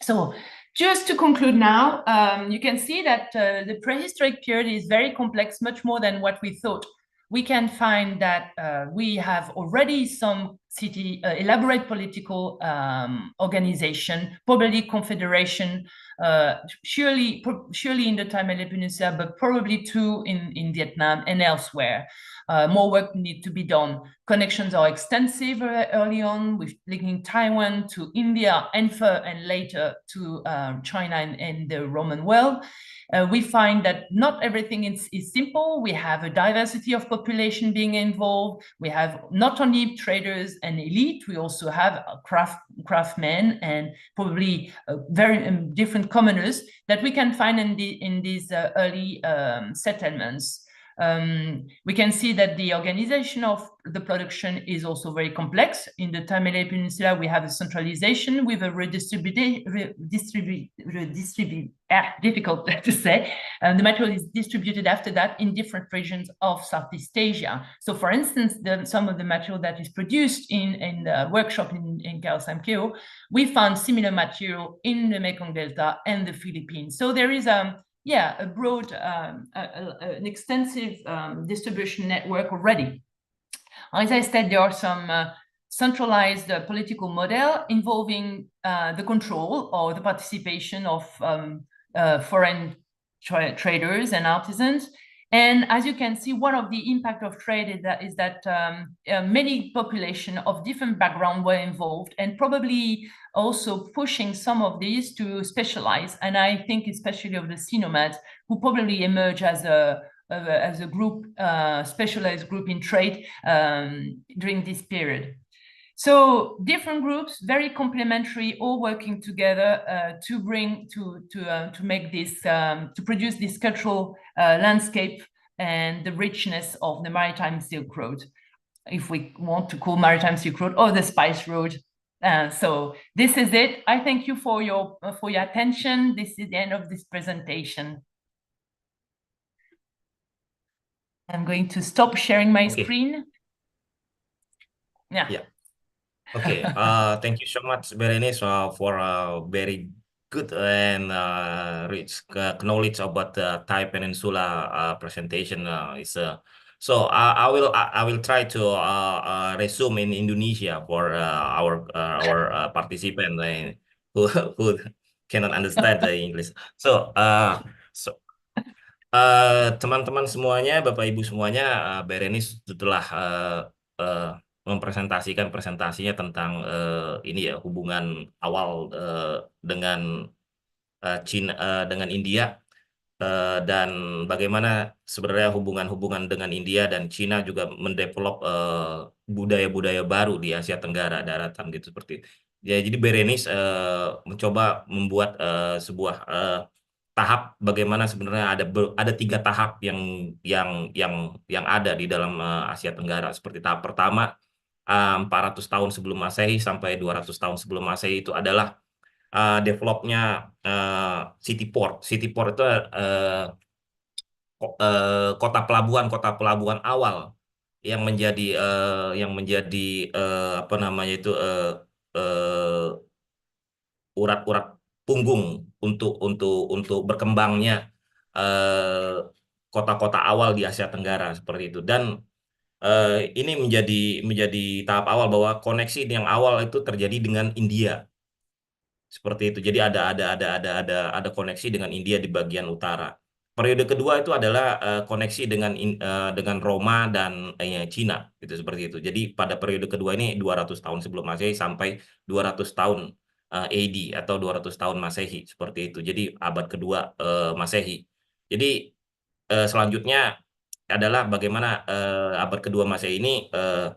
So just to conclude now, you can see that the prehistoric period is very complex, much more than what we thought. We can find that we have already some elaborate political organization, probably confederation, surely in the Malay Peninsula, but probably too in Vietnam and elsewhere. More work needs to be done. Connections are extensive early on, with linking Taiwan to India and later to China and the Roman world. We find that not everything is simple. We have a diversity of population being involved. We have not only traders and elite, we also have craftsmen and probably very different commoners that we can find in these early settlements. We can see that the organization of the production is also very complex. In the Malay Peninsula, we have a centralization with a difficult to say. The material is distributed after that in different regions of Southeast Asia. So for instance, some of the material that is produced in the workshop in Khao San Pio, we found similar material in the Mekong Delta and the Philippines. So there is a broad, an extensive distribution network already. As I said, there are some centralized political model involving the control or the participation of foreign traders and artisans. And as you can see, one of the impact of trade is that many population of different background were involved, and probably also pushing some of these to specialize. And I think especially of the sea nomads, who probably emerge as a group, specialized group in trade during this period. So different groups, very complementary, all working together to make this, to produce this cultural landscape and the richness of the maritime Silk Road, if we want to call maritime Silk Road, or the Spice Road. So this is it. I thank you for your attention. This is the end of this presentation. I'm going to stop sharing my screen. Yeah. Okay, thank you so much, Bérénice, for a very good and rich knowledge about the Thai Peninsula presentation. So I will try to resume in Indonesia for our participant who cannot understand the English. So teman-teman semuanya, Bapak Ibu semuanya, Bérénice telah mempresentasikan presentasinya tentang ini ya hubungan awal dengan Cina dengan India dan bagaimana sebenarnya hubungan-hubungan dengan India dan Cina juga mendevelop budaya-budaya baru di Asia Tenggara daratan gitu seperti itu. Ya, jadi Bérénice mencoba membuat sebuah tahap bagaimana sebenarnya ada 3 tahap yang yang yang ada di dalam Asia Tenggara. Seperti tahap pertama 400 tahun sebelum Masehi sampai 200 tahun sebelum Masehi itu adalah developnya city port. City port itu kota pelabuhan awal yang menjadi apa namanya itu urat-urat punggung untuk berkembangnya eh, kota-kota awal di Asia Tenggara seperti itu. Dan ini menjadi tahap awal bahwa koneksi yang awal itu terjadi dengan India. Seperti itu. Jadi ada koneksi dengan India di bagian utara. Periode kedua itu adalah koneksi dengan Roma dan Cina gitu seperti itu. Jadi pada periode kedua ini 200 tahun sebelum Masehi sampai 200 tahun AD atau 200 tahun Masehi seperti itu. Jadi abad kedua Masehi. Jadi selanjutnya adalah bagaimana abad kedua Masehi ini eh,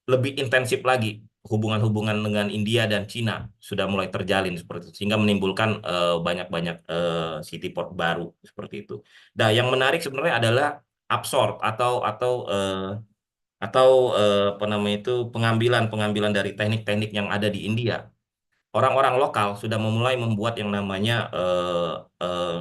lebih intensif lagi hubungan-hubungan dengan India dan Cina sudah mulai terjalin seperti itu sehingga menimbulkan banyak-banyak city port baru seperti itu. Nah, yang menarik sebenarnya adalah absorb atau apa namanya itu pengambilan dari teknik-teknik yang ada di India. Orang-orang lokal sudah memulai membuat yang namanya eh,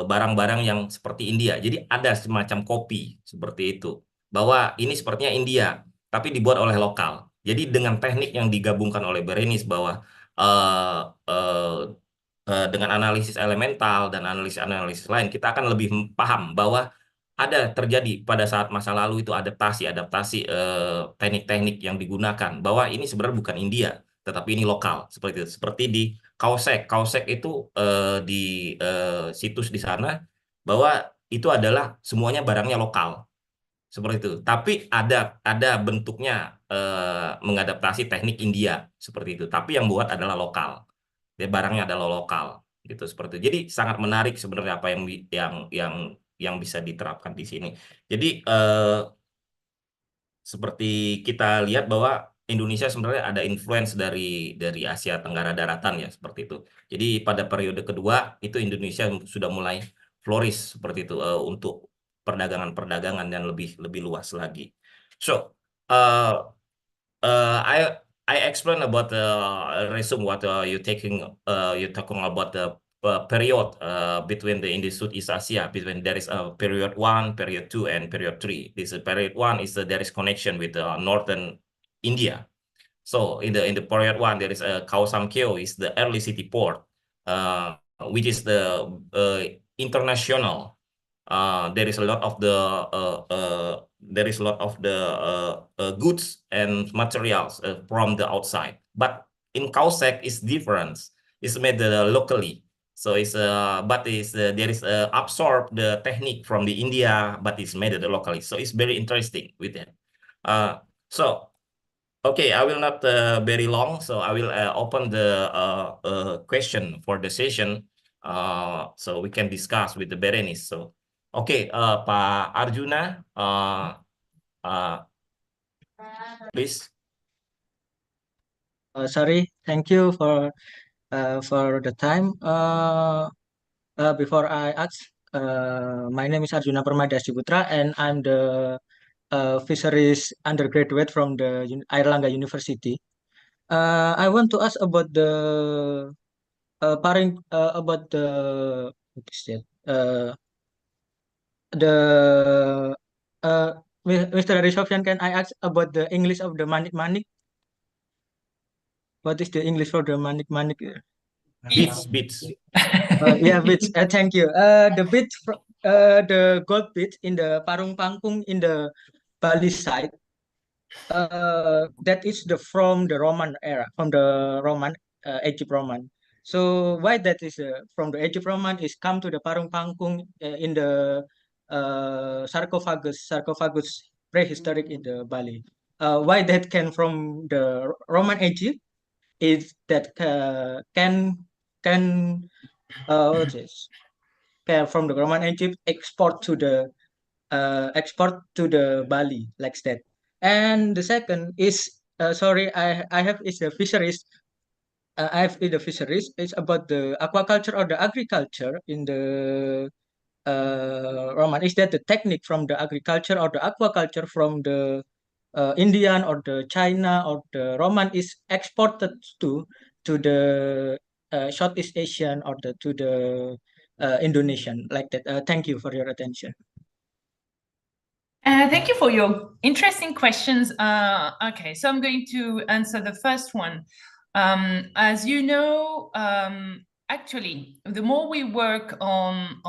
barang-barang yang seperti India. Jadi ada semacam kopi seperti itu. Bahwa ini sepertinya India, tapi dibuat oleh lokal. Jadi dengan teknik yang digabungkan oleh Bérénice bahwa eh, eh, dengan analisis elemental dan analisis-analisis lain, kita akan lebih paham bahwa ada terjadi pada saat masa lalu itu adaptasi teknik-teknik yang digunakan. Bahwa ini sebenarnya bukan India, tetapi ini lokal seperti itu. Seperti di Kausek itu di situs di sana bahwa itu adalah semuanya barangnya lokal seperti itu. Tapi ada bentuknya mengadaptasi teknik India seperti itu. Tapi yang buat adalah lokal. Dia barangnya adalah lokal gitu seperti itu. Jadi sangat menarik sebenarnya apa yang bisa diterapkan di sini. Jadi seperti kita lihat bahwa Indonesia sebenarnya ada influence dari Asia Tenggara daratan ya seperti itu. Jadi pada periode kedua itu Indonesia sudah mulai flourish seperti itu untuk perdagangan-perdagangan yang lebih lebih luas lagi. So, uh, uh, I I explain about the resume what you're talking about the period between the in the Southeast Asia between there is a period 1, period 2, and period 3. This period 1 is there is connection with northern India. So in the period 1 there is a Kaosamkyo is the early city port, which is the international. There is a lot of the goods and materials from the outside. But in Kausek is different. It's made locally. So there is absorb the technique from the India, but it's made locally. So it's very interesting with that. So okay, I will not very long. So I will open the question for the session. So we can discuss with the Bérénice. So okay, Pak Arjuna, please. Sorry, thank you for the time. Before I ask, my name is Arjuna Permada Putra, and I'm the fisheries undergraduate from the Airlangga University. I want to ask about the about what is that? The Mr. Sofian, can I ask about the English of the manik manik? What is the English for the manik manik? Beats. Yeah, bits. Thank you. The bits, the gold bits in the Parung Pangkung in the Bali side. That is from the Roman era, from the Roman Egypt Roman. So why that is from the Egypt Roman is come to the Parung Pangkung in the sarcophagus prehistoric in the Bali. Why that came from the Roman Age is that what's this? Can from the Roman Age export to the Bali like that. And the second is sorry, I have is the fisheries. I have in the fisheries. It's about the aquaculture or the agriculture in the Roman. Is that the technique from the agriculture or the aquaculture from the Indian or the China or the Roman is exported to the Southeast Asian or to the Indonesian like that. Thank you for your attention. Thank you for your interesting questions. Okay, so I'm going to answer the first one. As you know, actually, the more we work on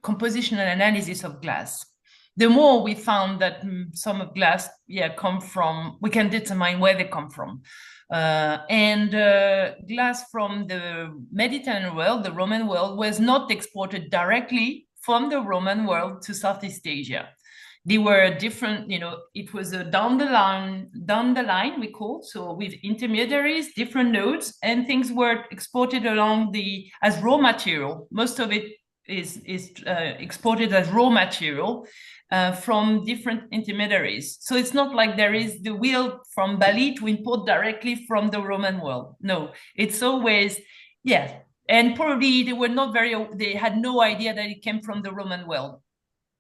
compositional analysis of glass, the more we found that some of glass, come from, we can determine where they come from. And glass from the Mediterranean world, the Roman world, was not exported directly from the Roman world to Southeast Asia. They were different, it was a down the line we call, so with intermediaries, different nodes, and things were exported along as raw material. Most of it is exported as raw material from different intermediaries. So it's not like there is the will from Bali to import directly from the Roman world. No, it's always, and probably they had no idea that it came from the Roman world.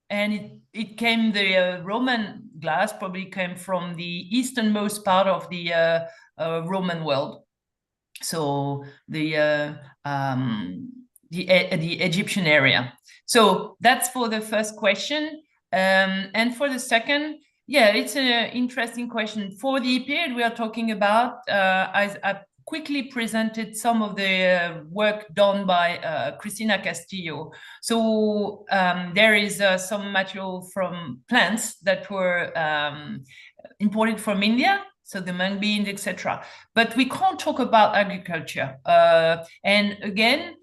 And the Roman glass probably came from the easternmost part of the Roman world. So the Egyptian area. So that's for the first question. And for the second, it's an interesting question. For the period we are talking about, I quickly presented some of the work done by Cristina Castillo. So there is some material from plants that were imported from India, so the mung beans, etc. But we can't talk about agriculture. And again,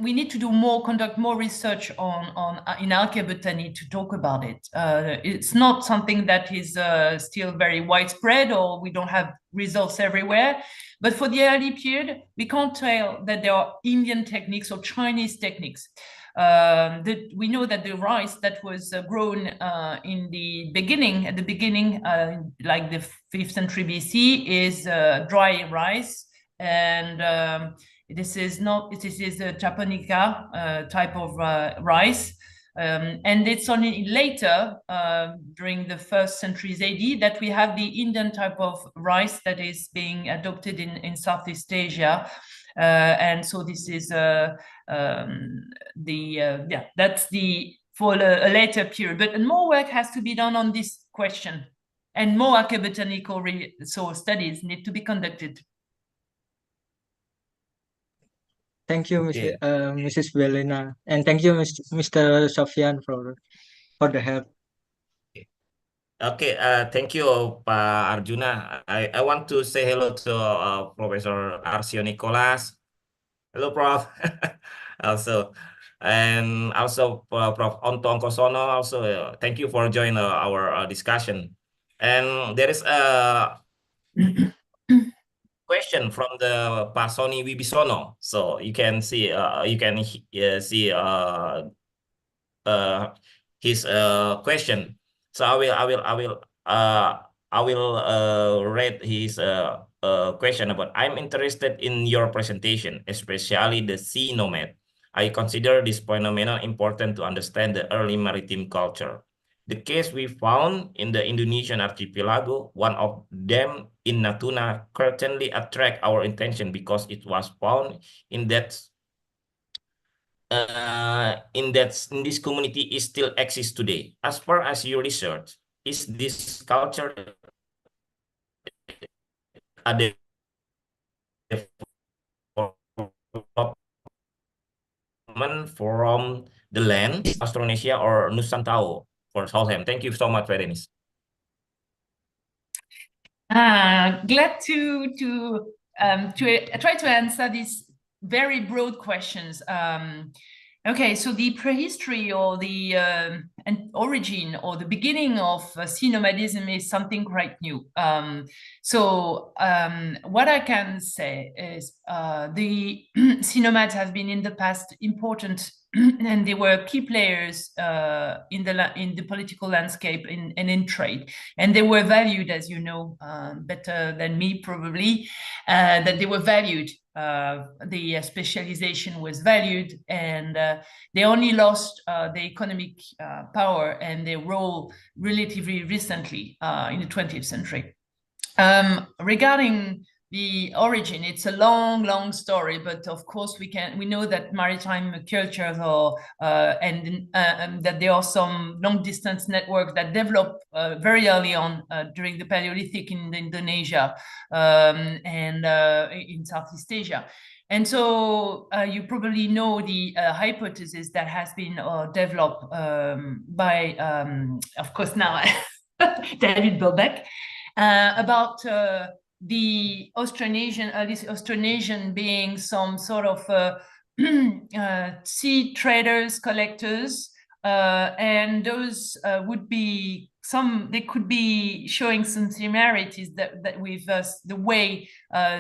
we need to conduct more research in archaeobotany to talk about it. It's not something that is still very widespread, or we don't have results everywhere. But for the early period, we can't tell that there are Indian techniques or Chinese techniques. We know that the rice that was grown at the beginning, like the 5th century BC, is dry rice, and this is a japonica type of rice. And it's only later, during the 1st centuries AD, that we have the Indian type of rice that is being adopted in Southeast Asia. And so this is that's for a later period. But more work has to be done on this question, and more archaeobotanical studies need to be conducted. Thank you, Mrs. Bellina, and thank you, Mr. Sofian, for the help. Okay, thank you, Pak Arjuna. I want to say hello to Professor Arsio Nicholas. Hello, Prof. Also, and also Prof. Onto Onkosono. Also, thank you for joining our discussion. And there is a question from the Pak Sony Wibisono. So you can see his question. So I will read his question about. I'm interested in your presentation, especially the sea nomad. I consider this phenomenon important to understand the early maritime culture. The case we found in the Indonesian archipelago, one of them in Natuna, certainly attract our attention because it was found in this community is still exists today. As far as your research, is this culture a development from the land, Austronesia or Nusantara for Solheim? Thank you so much, Bérénice. Glad to try to answer these very broad questions. Okay, so the prehistory or the origin or the beginning of sea nomadism is something quite new. What I can say is the sea nomads have been in the past important and they were key players in the political landscape and in trade. And they were valued, as you know, better than me probably, that they were valued. The specialization was valued, and they only lost the economic power and their role relatively recently in the 20th century. Regarding the origin, it's a long story, but of course we know that maritime cultures are and that there are some long distance networks that developed very early on during the Paleolithic in Indonesia and in Southeast Asia. And so you probably know the hypothesis that has been developed by, of course, now David Bobek about the Austronesian, this Austronesian being some sort of sea traders, collectors, and those would be they could be showing some similarities that with the way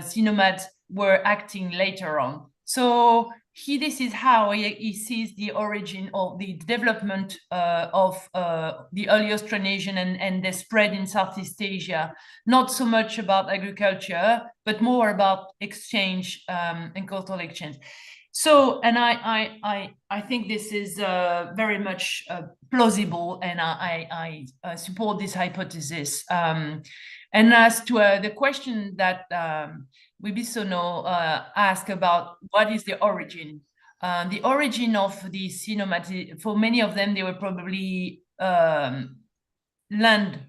sea nomads were acting later on. So this is how he sees the origin of the development of the early Austronesian and the spread in Southeast Asia, not so much about agriculture, but more about exchange and cultural exchange. So, and I think this is very much plausible, and I support this hypothesis. And as to the question that Wibisono asked about what is the origin of the sea nomads, for many of them, they were probably land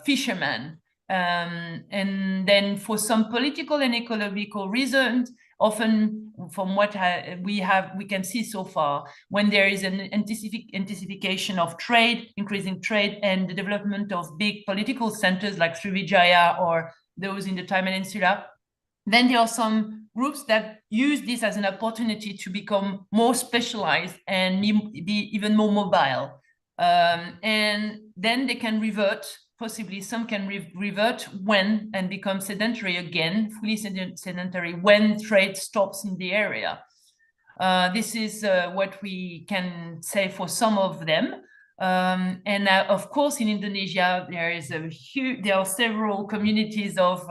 fishermen. And then for some political and ecological reasons, often from what we can see so far, when there is an intensification of trade, increasing trade, and the development of big political centers like Srivijaya or those in the Thai Peninsula, then there are some groups that use this as an opportunity to become more specialized and be even more mobile. And then they can revert, possibly some can revert when and become sedentary again, fully sedentary, when trade stops in the area. This is what we can say for some of them. And of course, in Indonesia, there are several communities of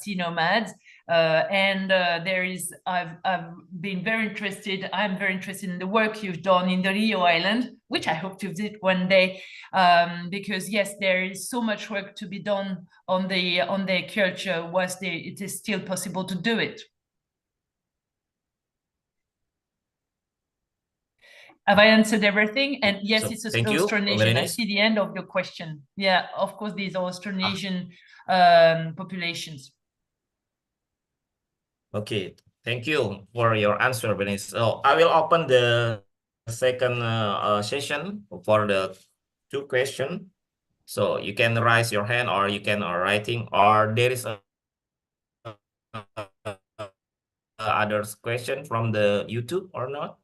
sea nomads. And I've been very interested. I'm very interested in the work you've done in the Rio Island, which I hope to visit one day, because yes, there is so much work to be done on their culture. It is still possible to do it. Have I answered everything? And yes, so, it's Austronesian. I see the end of your question. Yeah, of course, these are Austronesian populations. Okay, thank you for your answer, Bérénice. So I will open the second session for the 2 questions. So you can raise your hand, or you can writing, or there is other question from the YouTube or not?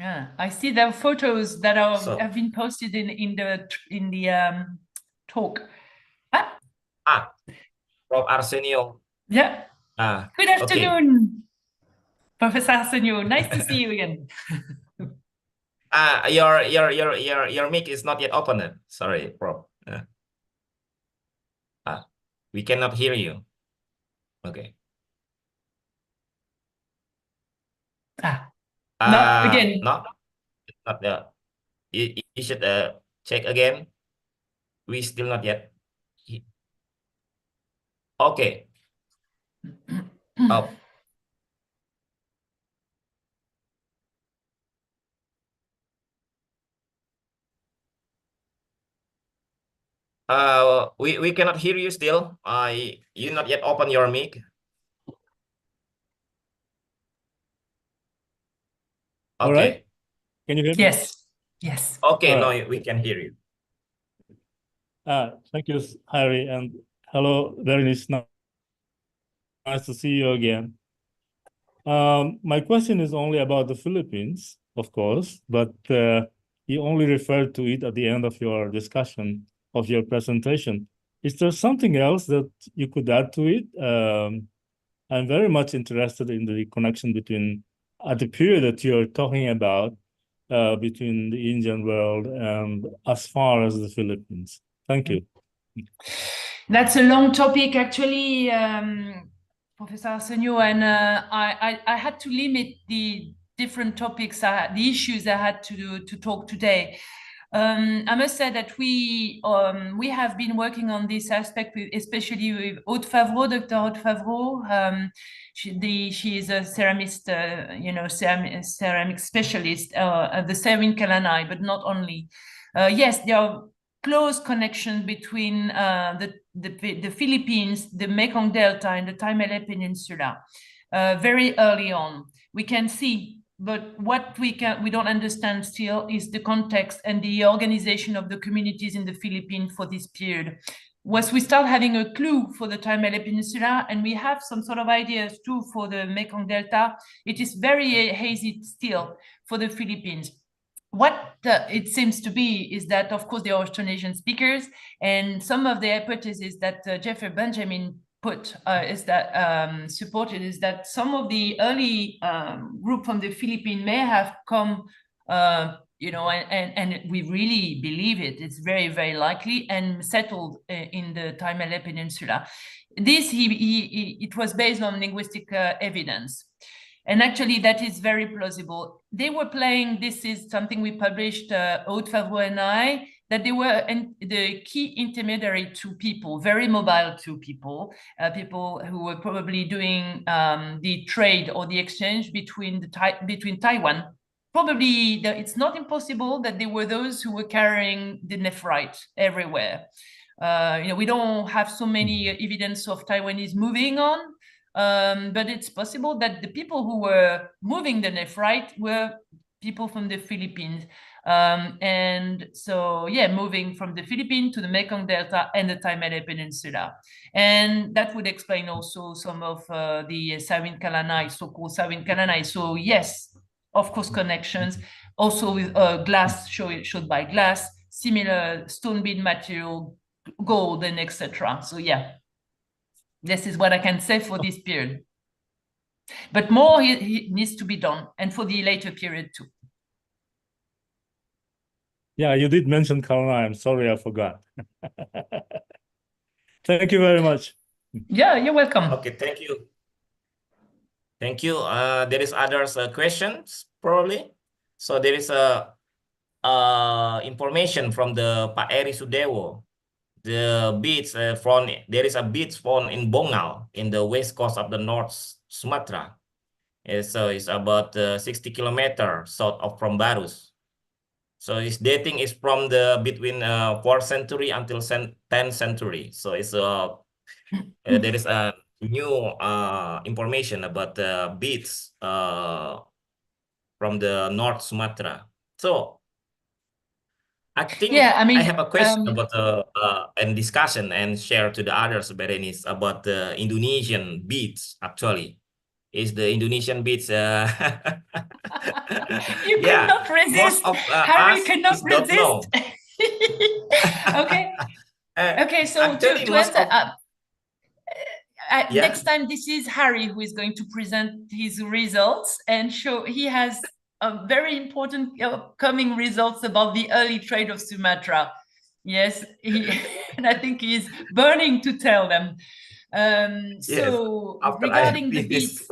Yeah, I see the photos that have been posted in the talk. From Arsenio. Yeah. Good afternoon, okay. Professor Arsenio. Nice to see you again. Your mic is not yet opened. Sorry, Prof. We cannot hear you. Okay. No, again. No, not the. You should check again. We still not yet. Okay. Oh. We cannot hear you still. You not yet open your mic. Okay. All right. Can you hear me? Yes. Yes. Okay. Now we can hear you. Thank you, Harry, and hello, Bérénice. Nice to see you again. My question is only about the Philippines, of course, but you only referred to it at the end of your discussion of your presentation. Is there something else that you could add to it? I'm very much interested in the connection between, at the period that you're talking about, between the Indian world and as far as the Philippines. Thank you. That's a long topic, actually, Professor Arsenio, and I had to limit the different topics, the issues I had to talk today. I must say that we have been working on this aspect, especially with Aude Favreau, Dr. Aude Favreau. She is a ceramist, ceramic specialist at the Selwyn Kalanai, but not only. Yes, there are close connections between the Philippines, the Mekong Delta, and the Taimele Peninsula. Very early on, we can see. But what we don't understand still is the context and the organization of the communities in the Philippines for this period. Once we start having a clue for the Taimele Peninsula, and we have some sort of ideas too for the Mekong Delta, it is very hazy still for the Philippines. What it seems to be is that, of course, there are Austronesian speakers, and some of the hypotheses that Jeffrey Benjamin supported is that some of the early group from the Philippines may have come, and we really believe it. It's very, very likely, and settled in the Taimele Peninsula. This it was based on linguistic evidence. And actually, that is very plausible. They were playing, this is something we published, Aude Favreau and I, that they were the key intermediary to people, very mobile to people, people who were probably doing the trade or the exchange between Taiwan. Probably it's not impossible that they were those who were carrying the nephrite everywhere. We don't have so many evidence of Taiwanese moving on, but it's possible that the people who were moving the nephrite were people from the Philippines. And so, yeah, moving from the Philippines to the Mekong Delta and the Taimele Peninsula. And that would explain also some of the Selwyn Kalanai, so-called Selwyn Kalanai. So yes, of course, connections. Also with glass, showed by glass, similar stone bead material, gold, and etc. So yeah, this is what I can say for this period. But more needs to be done, and for the later period too. Yeah, you did mention Kalanai. I'm sorry, I forgot. Thank you very much. Yeah, you're welcome. Okay, thank you. Thank you. There is others questions probably. So there is information from the Pak Eri Sudewo. The beach there is a beach found in Bongal in the west coast of the North Sumatra. So it's about 60 kilometers south of from Barus. So its dating is from between 4th century until 10th century. So it's there is a new information about the beach from the North Sumatra. So I think I have a question about and discussion and share to the others, Bérénice, about the Indonesian beats. Actually, is the Indonesian beats? You cannot resist. Harry cannot resist. Okay. Okay. So to answer, next time this is Harry who is going to present his results and show he has very important coming results about the early trade of Sumatra. Yes, and I think he's burning to tell them. So regarding the beads,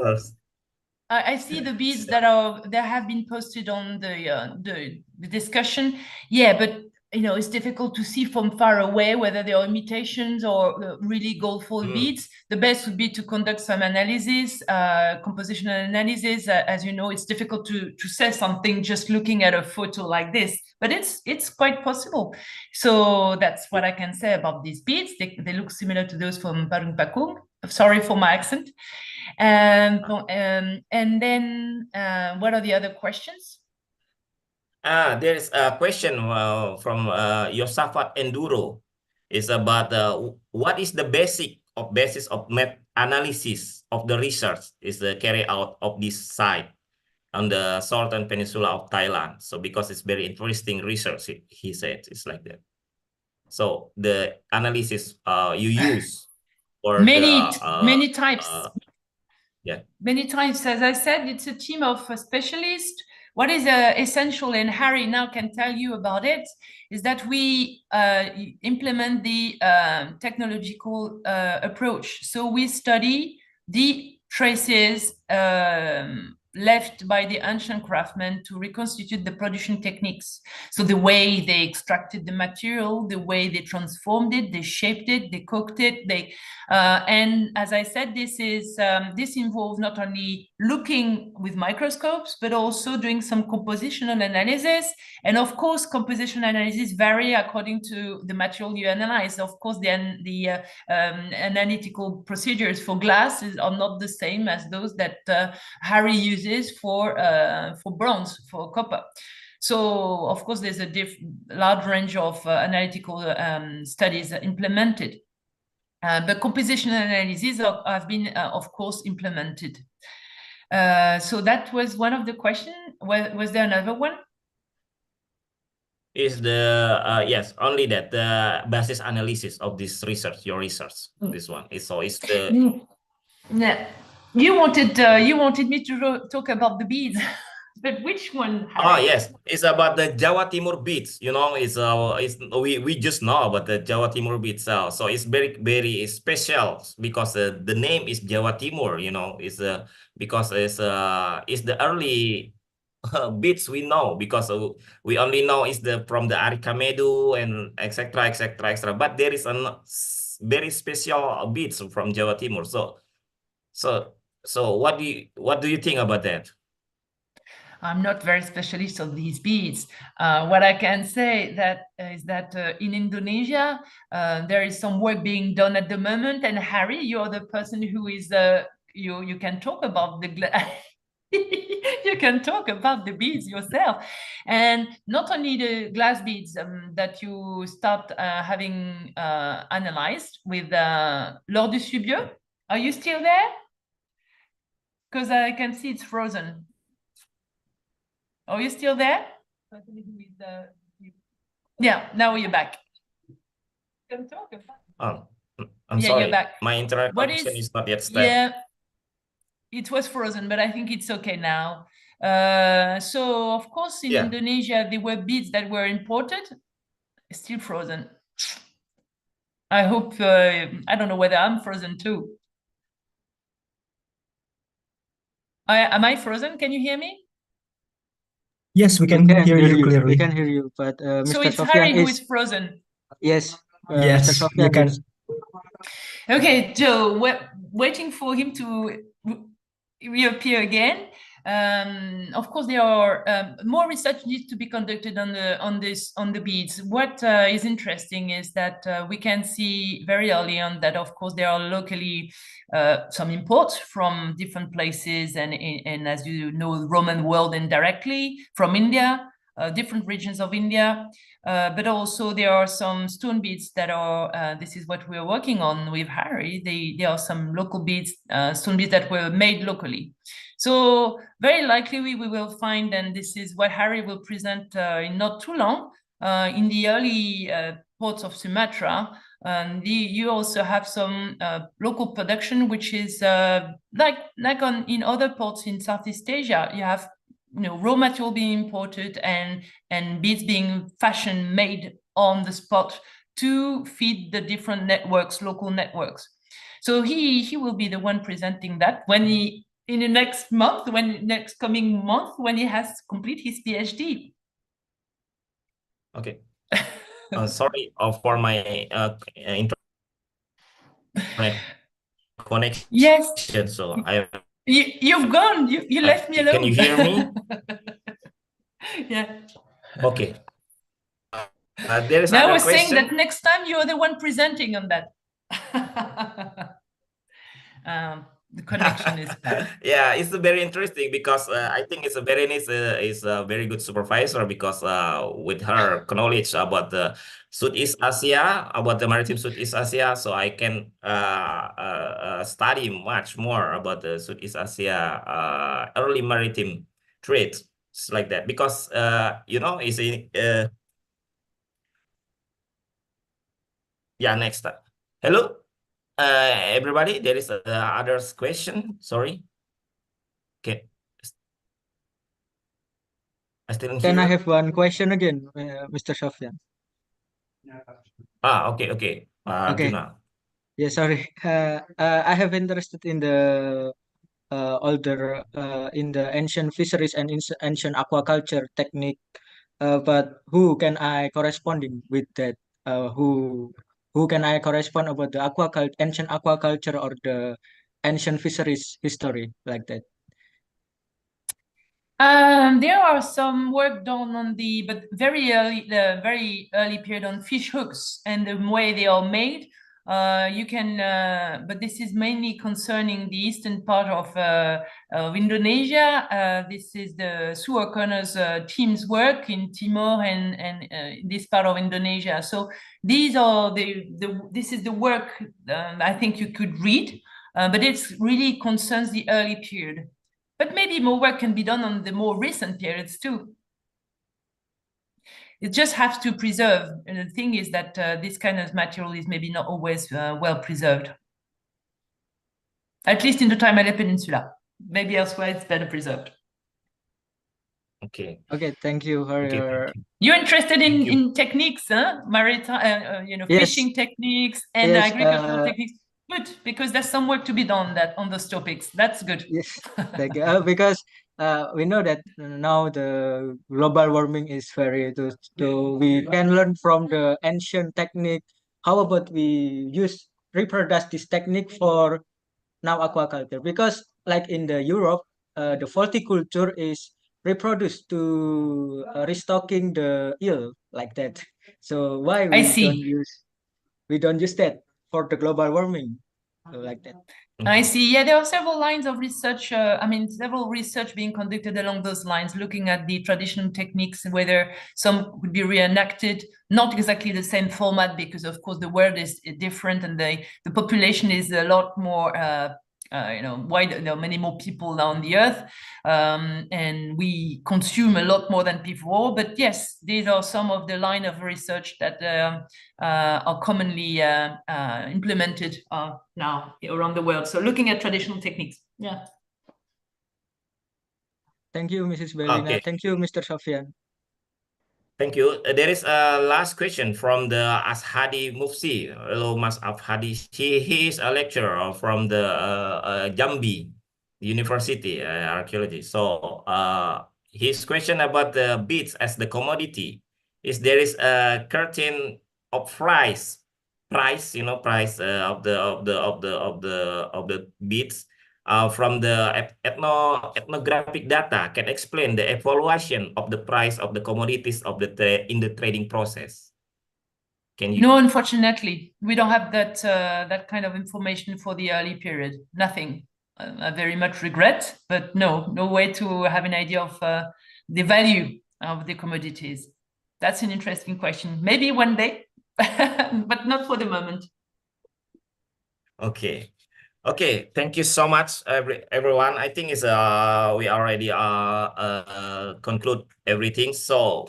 I see the beads that have been posted on the discussion. Yeah, but it's difficult to see from far away whether they are imitations or really gold foil beads. The best would be to conduct some analysis, compositional analysis. As you know, it's difficult to say something just looking at a photo like this, but it's quite possible. So that's what I can say about these beads. They look similar to those from Parung Pakung. Sorry for my accent. And then what are the other questions? There is a question from Yosafat Enduro. It's about what is the basis of analysis of the research is carried out of this site on the Southern Peninsula of Thailand. So because it's very interesting research, he said it's like that. So the analysis you use for Many the types. Yeah. Many times, as I said, it's a team of specialists. What is essential, and Harry now can tell you about it, is that we implement the technological approach. So we study the traces left by the ancient craftsmen to reconstitute the production techniques. So the way they extracted the material, the way they transformed it, they shaped it, they cooked it, and as I said, this involves not only looking with microscopes, but also doing some compositional analysis. And of course, compositional analysis vary according to the material you analyze. Of course, the analytical procedures for glass are not the same as those that Harry uses for bronze, for copper. So, of course, there's a large range of analytical studies implemented. But compositional analysis have been, of course, implemented. So that was one of the questions. Was there another one? Is the yes, only that the basis analysis of this research, your research, this one is the. Yeah, you wanted me to talk about the beads. But which one, Harry? Oh yes, it's about the Jawa Timur beads. You know, we just know about the Jawa Timur beads. So it's very special because the name is Jawa Timur. You know, because it's the early beads we know, because we only know is from the Arikamedu and etc. etc. But there is a very special beads from Jawa Timur. So what do you think about that? I'm not very specialist on these beads. What I can say is that in Indonesia, there is some work being done at the moment. And Harry, you're the person who is you can talk about the you can talk about the beads yourself, and not only the glass beads that you start having analyzed with Lord du Subieux. Are you still there? Because I can see it's frozen. Are you still there? Yeah, now you're back. Can talk about I'm sorry. You're back. My internet connection is not yet stable. Yeah, it was frozen, but I think it's okay now. So, of course, in Indonesia, there were beads that were imported, still frozen. I hope, I don't know whether I'm frozen too. Am I frozen? Can you hear me? Yes, we can hear you clearly. We can hear you, but so Mr. it's Sofian Harry who is frozen. Yes. Yes, Mr. Sofian you can. Okay, Joe, we're waiting for him to reappear again. Of course, there are more research needs to be conducted on the beads. What is interesting is that we can see very early on that, of course, there are locally some imports from different places, and as you know, Roman world indirectly from India, different regions of India. But also there are some stone beads that are, this is what we're working on with Harry. There are some local beads, stone beads that were made locally. So very likely we will find, and this is what Harry will present in not too long, in the early ports of Sumatra. You also have some local production, which is like in other ports in Southeast Asia. You have raw material being imported and beads being fashioned, made on the spot to feed the different networks, local networks. So he will be the one presenting that when in the next coming month, when he has complete his PhD. Okay. Sorry for my internet connection. Yes. So You've gone. You left me alone. Can you hear me? Yeah. Okay. There is now another we're question. saying that next time you're the one presenting on that. The connection is bad. Yeah, it's very interesting because I think Bérénice is a very good supervisor, because with her knowledge about the Southeast Asia, about the maritime Southeast Asia, so I can study much more about the Southeast Asia early maritime trade, like that, because is in yeah, next. Hello, everybody. There is other question. Sorry. Okay, I still Can I hear. have one question again, Mr. Sofian? Okay, okay. Okay. Arjuna. Yeah, sorry. I have interested in the older in the ancient fisheries and ancient aquaculture technique, but who can I corresponding with that? Who can I correspond about the ancient aquaculture or the ancient fisheries history like that? There are some work done on the very early period on fish hooks and the way they are made. You can, but this is mainly concerning the eastern part of Indonesia. This is the Suakona's team's work in Timor and this part of Indonesia. So these are this is the work I think you could read, but it really concerns the early period. But maybe more work can be done on the more recent periods too. It just has to preserve. And the thing is that this kind of material is maybe not always well preserved. At least in the Taimale Peninsula. Maybe elsewhere it's better preserved. Okay. Okay, thank you for your. You're interested in techniques, huh? Maritime, Yes. fishing techniques and Yes, agricultural techniques. Good, because there's some work to be done on those topics. That's good. Yes, thank you. Because we know that now the global warming is very we can learn from the ancient technique. How about we reproduce this technique for now aquaculture? Because like in the Europe, the horticulture is reproduced to restocking the eel like that. So why I see. we don't use that for the global warming like that? I see. Yeah, there are several lines of research. Several research being conducted along those lines, looking at the traditional techniques, whether some could be reenacted, not exactly the same format, because of course the world is different and the population is a lot more wide. There are many more people now on the earth, and we consume a lot more than before. But yes, these are some of the line of research that are commonly implemented now around the world. So looking at traditional techniques. Yeah. Thank you, Mrs. Bellina. Okay. Thank you, Mr. Sofian. Thank you. There is a last question from the Ashadi Mufsi. Hello, Mas Afhadi. He is a lecturer from the Jambi University archaeology. So his question about the beads as the commodity is there is a curtain of price, price of the beads from the ethnographic data can explain the evaluation of the price of the commodities of in the trading process. Can you? No, unfortunately, we don't have that kind of information for the early period. Nothing. I very much regret, but no way to have an idea of the value of the commodities. That's an interesting question. Maybe one day, but not for the moment. Okay. Okay, thank you so much, everyone. I think we already conclude everything. So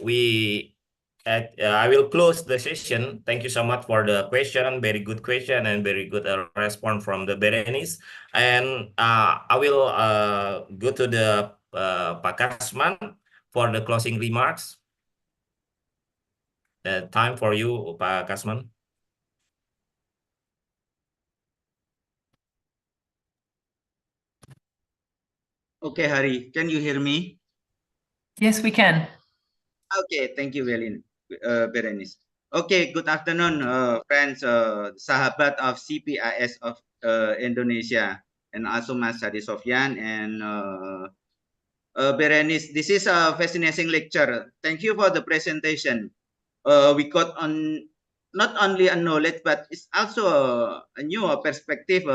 I will close the session. Thank you so much for the question. Very good question and very good response from the Bérénice. And I will go to the Pak Kasman for the closing remarks. Time for you, Pak Kasman. Okay, Hari, can you hear me? Yes, we can. Okay, thank you, Bérénice. Okay, good afternoon, friends, sahabat of CPAS of Indonesia, and also Mas Hadi Sofian and Bérénice. This is a fascinating lecture. Thank you for the presentation. We got on not only a knowledge, but it's also a new perspective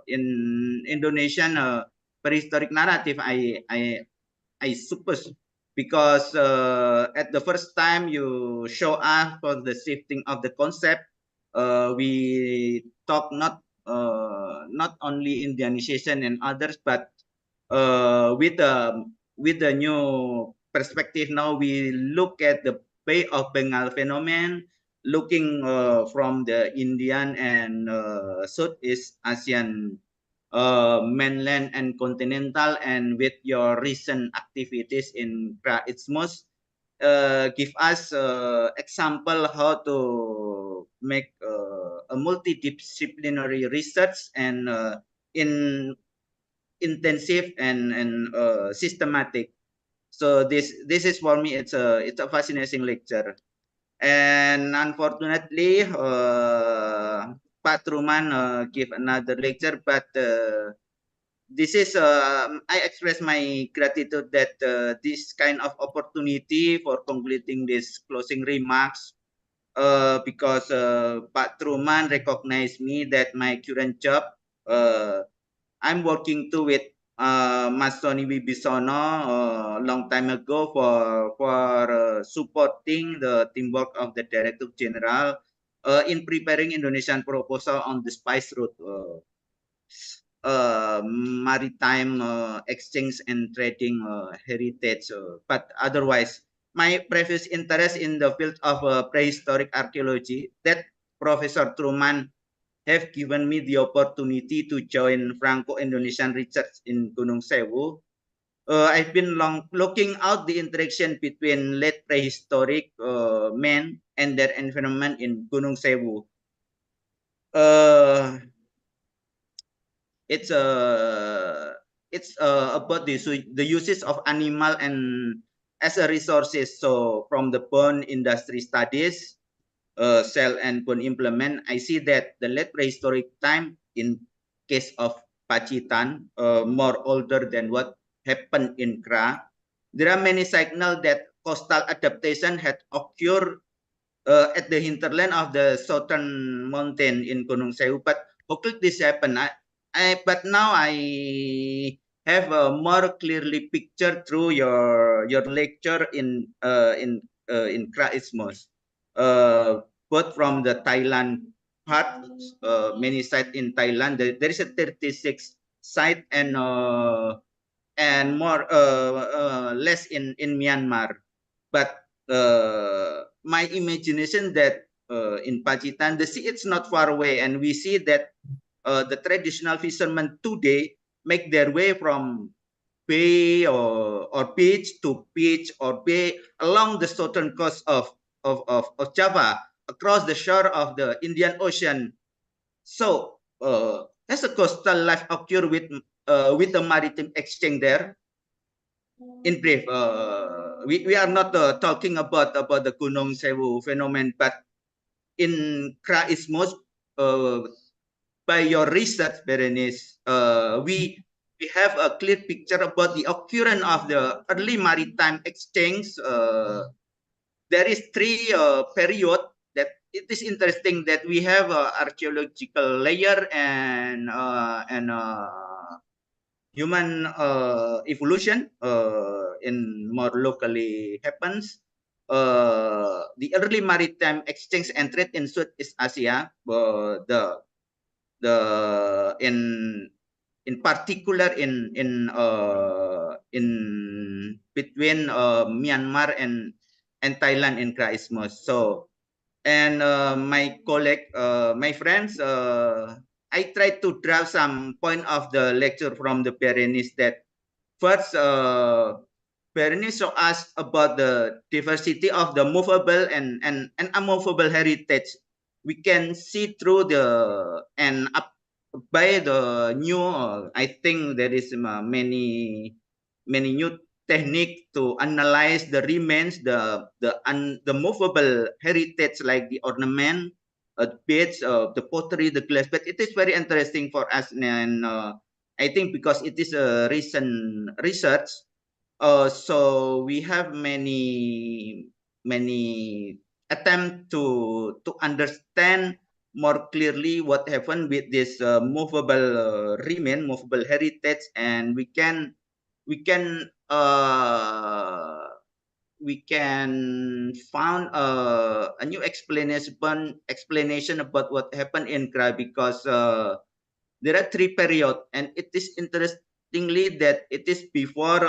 in Indonesian prehistoric narrative. I suppose, because at the first time you show us for the shifting of the concept, we talk not not only Indianization and others, but with the new perspective now, we look at the Bay of Bengal phenomenon, looking from the Indian and Southeast Asian mainland and continental, and with your recent activities in Praismos, give us example how to make a multidisciplinary research and in intensive and systematic. So this is for me, it's a fascinating lecture. And unfortunately, Pak Truman give another lecture, but this is I express my gratitude that this kind of opportunity for completing this closing remarks, because Pak Truman recognized me that my current job, I'm working too with Mas Sony Wibisono long time ago for supporting the teamwork of the Director General in preparing Indonesian proposal on the spice route, maritime exchange and trading heritage. But otherwise, my previous interest in the field of prehistoric archaeology, that Professor Truman have given me the opportunity to join Franco-Indonesian research in Gunung Sewu. I've been looking out the interaction between late prehistoric men and their environment in Gunung Sewu. It's about the uses of animal and as a resources. So from the bone industry studies, cell and bone implement, I see that the late prehistoric time in case of Pacitan, more older than what happened in Kra. There are many signals that coastal adaptation had occurred at the hinterland of the southern mountain in Gunung Sewu. But how could this happen? But now I have a more clearly picture through your lecture in Kraismos, both from the Thailand part, many sites in Thailand. There is a 36 site and more less in Myanmar. But my imagination that in Pacitan, the sea it's not far away, and we see that the traditional fishermen today make their way from bay or beach to beach or bay along the southern coast of Java, across the shore of the Indian Ocean. So as a coastal life occur with the maritime exchange there. In brief, we are not talking about the Gunung Sewu phenomenon, but in Kraismos, by your research, Bérénice, we have a clear picture about the occurrence of the early maritime exchange. There is three period that it is interesting that we have archaeological layer and human evolution in more locally happens. The early maritime exchange and trade in Southeast Asia, in particular in between Myanmar and Thailand in Kraismos. So, and my colleague, my friends, I tried to draw some point of the lecture from the Bérénice that first, Bérénice show us about the diversity of the movable and unmovable heritage. We can see through the and up by the new. I think there is many new technique to analyze the remains, the movable heritage like the ornament, beads, the pottery, the glass. But it is very interesting for us, and I think because it is a recent research, so we have many attempt to understand more clearly what happened with this movable remain, movable heritage, and we can found a new explanation about what happened in Kra, because there are three periods, and it is interestingly that it is before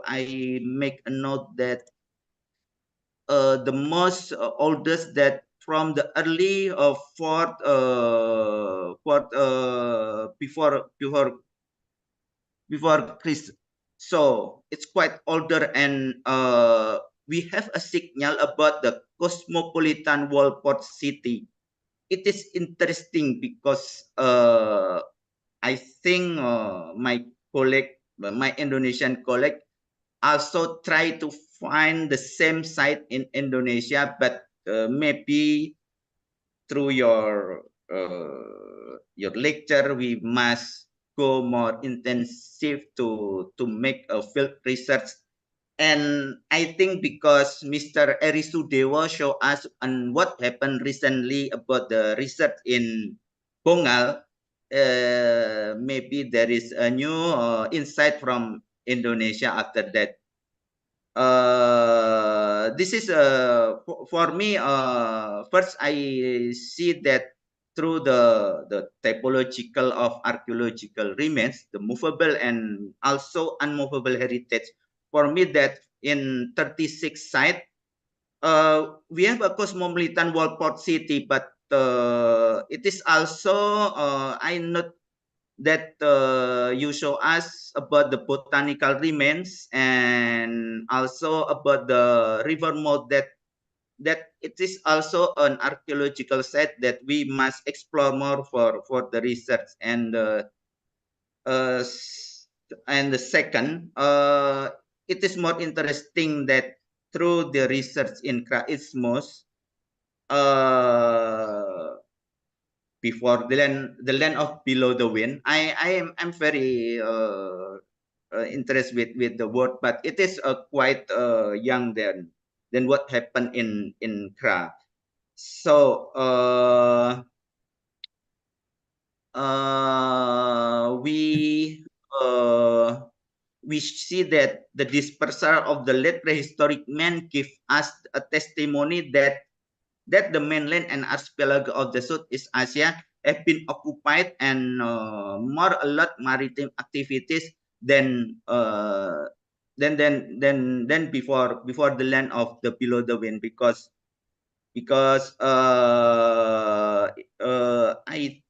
I make a note that the most oldest that from the early before Christ. So it's quite older, and we have a signal about the cosmopolitan wallport city. It is interesting because I think my Indonesian colleague also try to find the same site in Indonesia, but maybe through your lecture, we must go more intensive to make a field research. And I think because Mr. Erisudewo show us on what happened recently about the research in Bongal, maybe there is a new insight from Indonesia after that. This is for me. First, I see that through the typological of archaeological remains, the movable and also unmovable heritage. For me, that in 36 sites, we have a cosmopolitan wallport city, but it is also I note that you show us about the botanical remains and also about the river mouth, that it is also an archaeological site that we must explore more for the research. And the second, it is more interesting that through the research in Kraismos, before the land of below the wind, I'm very interested with the word, but it is quite young than what happened in Kra. So we see that the dispersal of the late prehistoric men give us a testimony that the mainland and archipelago of the Southeast Asia have been occupied and more a lot maritime activities than before the land of the below the wind, because I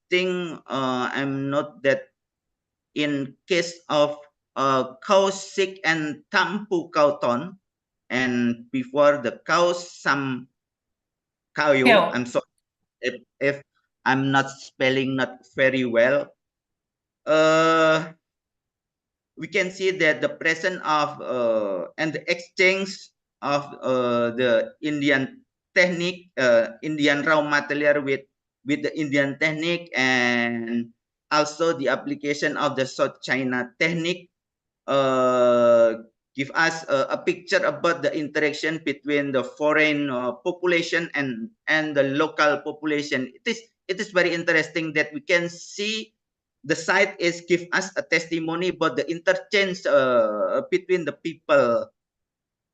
think I'm not that in case of Kausik and Tampu Kauton, and before the Kausam Kayo. Yeah. I'm sorry if I'm not spelling not very well. We can see that the presence of and the exchange of the Indian technique, Indian raw material with the Indian technique, and also the application of the South China technique give us a picture about the interaction between the foreign population and the local population. It is very interesting that we can see the site is give us a testimony about the interchange between the people.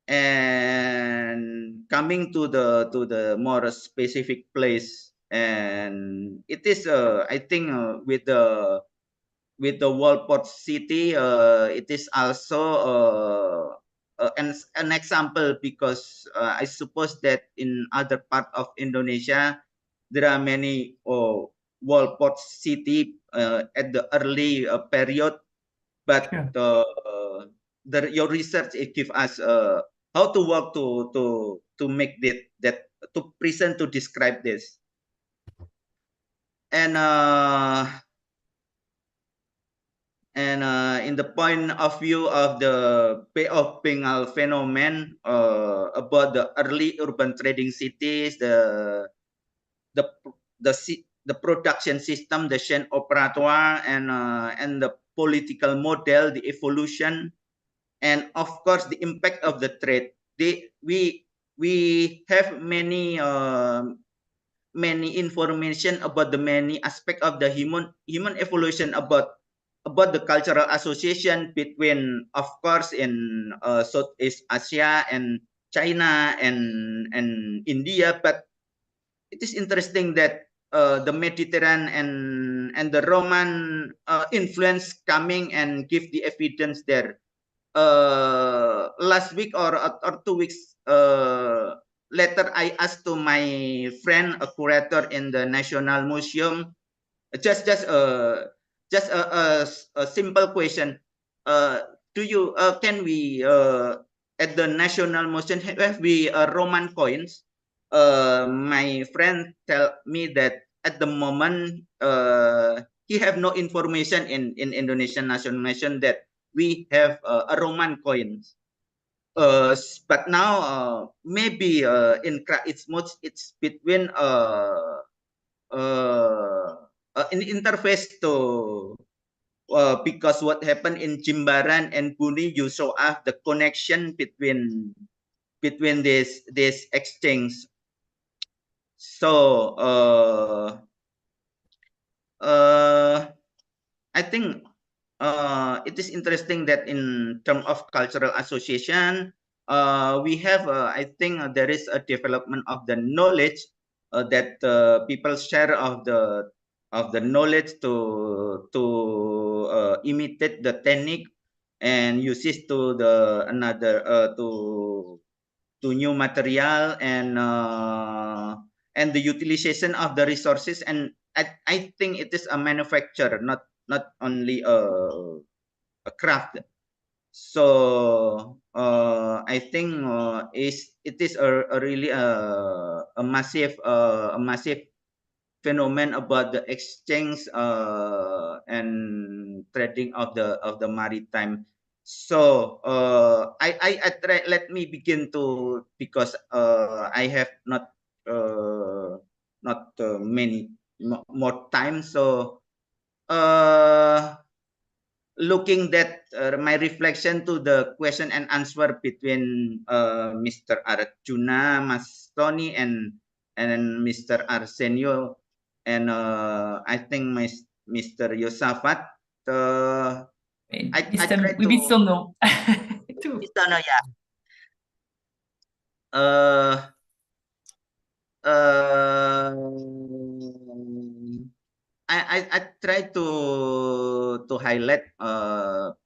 And coming to the more specific place, and it is I think with the wallport city, it is also an example, because I suppose that in other part of Indonesia there are many wallport city at the early period, but your research it give us how to work to make that to present, to describe this. And in the point of view of the Bay of Bengal phenomenon, about the early urban trading cities, the production system, the chain operatoire, and the political model, the evolution, and of course the impact of the trade. We have many information about the many aspects of the human evolution, about the cultural association between, of course, in Southeast Asia and China and India. But it is interesting that the Mediterranean the Roman influence coming and give the evidence there. Last week or 2 weeks later, I asked to my friend, a curator in the National Museum, just a simple question. Can we at the National Museum have we Roman coins? My friend tell me that at the moment he have no information in Indonesian National Museum that we have a Roman coins. But now maybe in it's between an interface to because what happened in Jimbaran and Juni, you saw the connection between this exchange. So I think it is interesting that in terms of cultural association, we have I think there is a development of the knowledge that people share of the knowledge to imitate the technique and use it to the another to new material and the utilization of the resources. And I think it is a manufacture, not only a craft. So I think it is a really a massive phenomenon about the exchange and trading of the maritime. So I try. Let me begin to, because I have not many more time. So looking that my reflection to the question and answer between Mr. Arjuna, Mas Tony, and Mr. Arsenio, and I think Mr. Yosafat. I try to. Wibisono. Wibisono, yeah. I try to highlight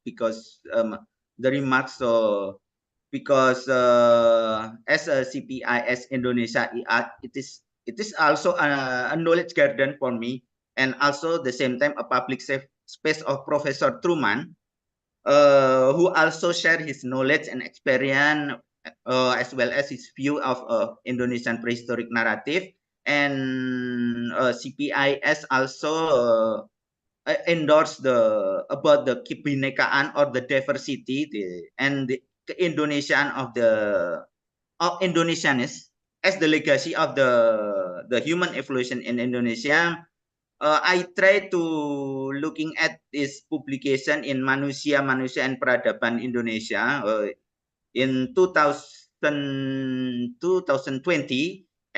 because the remarks. So because as a CPAS Indonesia IAT, it is also a knowledge garden for me, and also the same time a public space of Professor Truman, who also share his knowledge and experience as well as his view of Indonesian prehistoric narrative. And CPIS also endorse about the kebinekaan or the diversity and the Indonesian of Indonesianism as the legacy of the human evolution in Indonesia. I try to looking at this publication in Manusia and Peradaban Indonesia in 2020,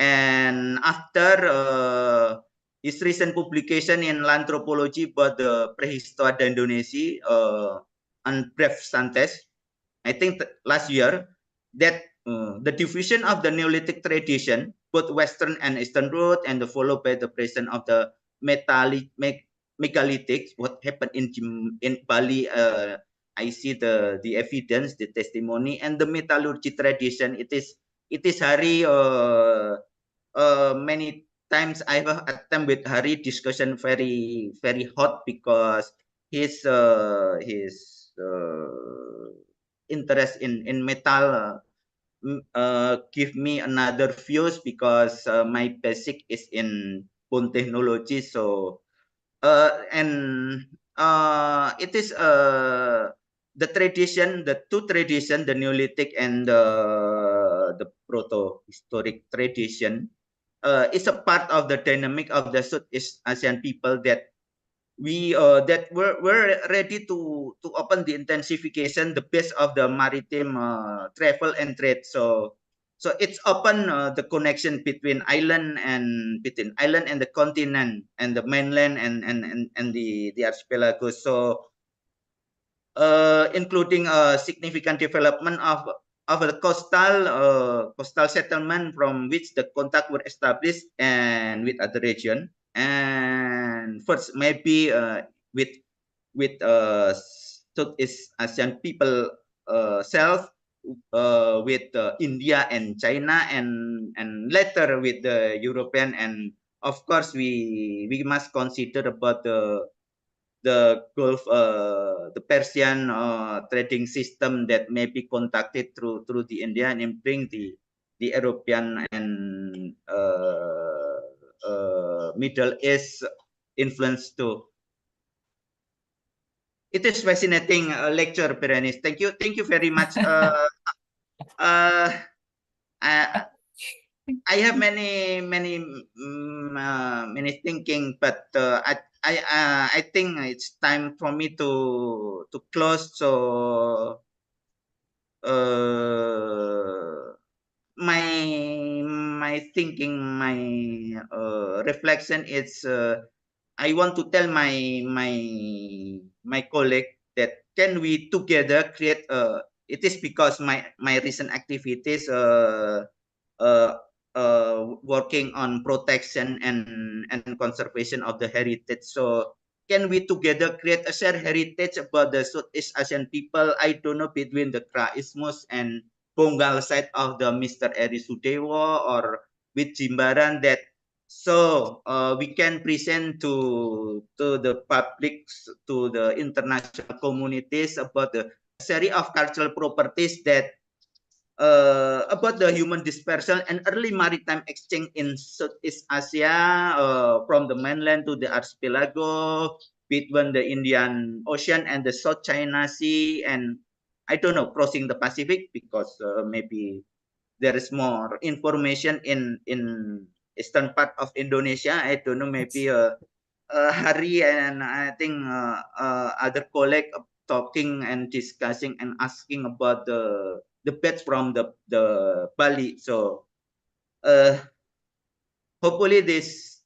and after his recent publication in L'Anthropologie about the Prehistoria d'Indonésie on Bref Santes, I think last year, that the diffusion of the Neolithic tradition, both Western and Eastern route, and followed by the presence of the megalithic, what happened in Bali. I see the evidence, the testimony, and the metallurgy tradition. It is Hari. Many times I have attempt with Hari discussion very hot because his interest in metal give me another views, because my basic is in bone technology. So and it is the tradition, the two tradition, the Neolithic and the proto-historic tradition, is a part of the dynamic of the Southeast Asian people that we that we're ready to open the intensification, the base of the maritime travel and trade. So it's open the connection between island and the continent and the mainland and the archipelagos. So including a significant development of the coastal settlement from which the contact were established and with other region. And first maybe with Southeast Asian people self, with India and China, and later with the European, and of course we must consider about the Gulf, the Persian trading system that may be conducted through the Indian and bring the European and Middle East influence too. It is fascinating lecture, Bérénice. Thank you very much. I have many thinking, but I think it's time for me to close. So my thinking, my reflection is I want to tell my colleague that can we together create it is because my recent activities working on protection and conservation of the heritage. So can we together create a shared heritage about the Southeast Asian people? I don't know, between the Kraismus and Ponggal side of the Mr. Eri Sudewo, or with Jimbaran, that so we can present to the public, to the international communities about the series of cultural properties that about the human dispersal and early maritime exchange in Southeast Asia, from the mainland to the archipelago, between the Indian Ocean and the South China Sea, and I don't know, crossing the Pacific, because maybe there is more information in eastern part of Indonesia. I don't know, maybe Hari and I think other colleague talking and discussing and asking about the batch from the Bali. So hopefully this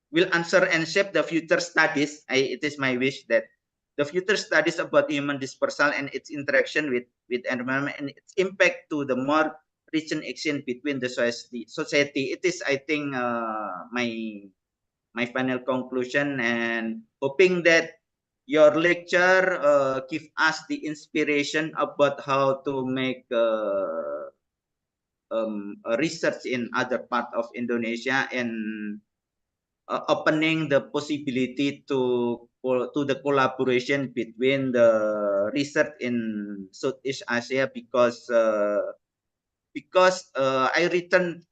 will answer and shape the future studies. It is my wish that the future studies about human dispersal and its interaction with environment and its impact to the more recent exchange between the society. It is, I think, my final conclusion, and hoping that your lecture give us the inspiration about how to make research in other part of Indonesia, and opening the possibility to the collaboration between the research in Southeast Asia, because I return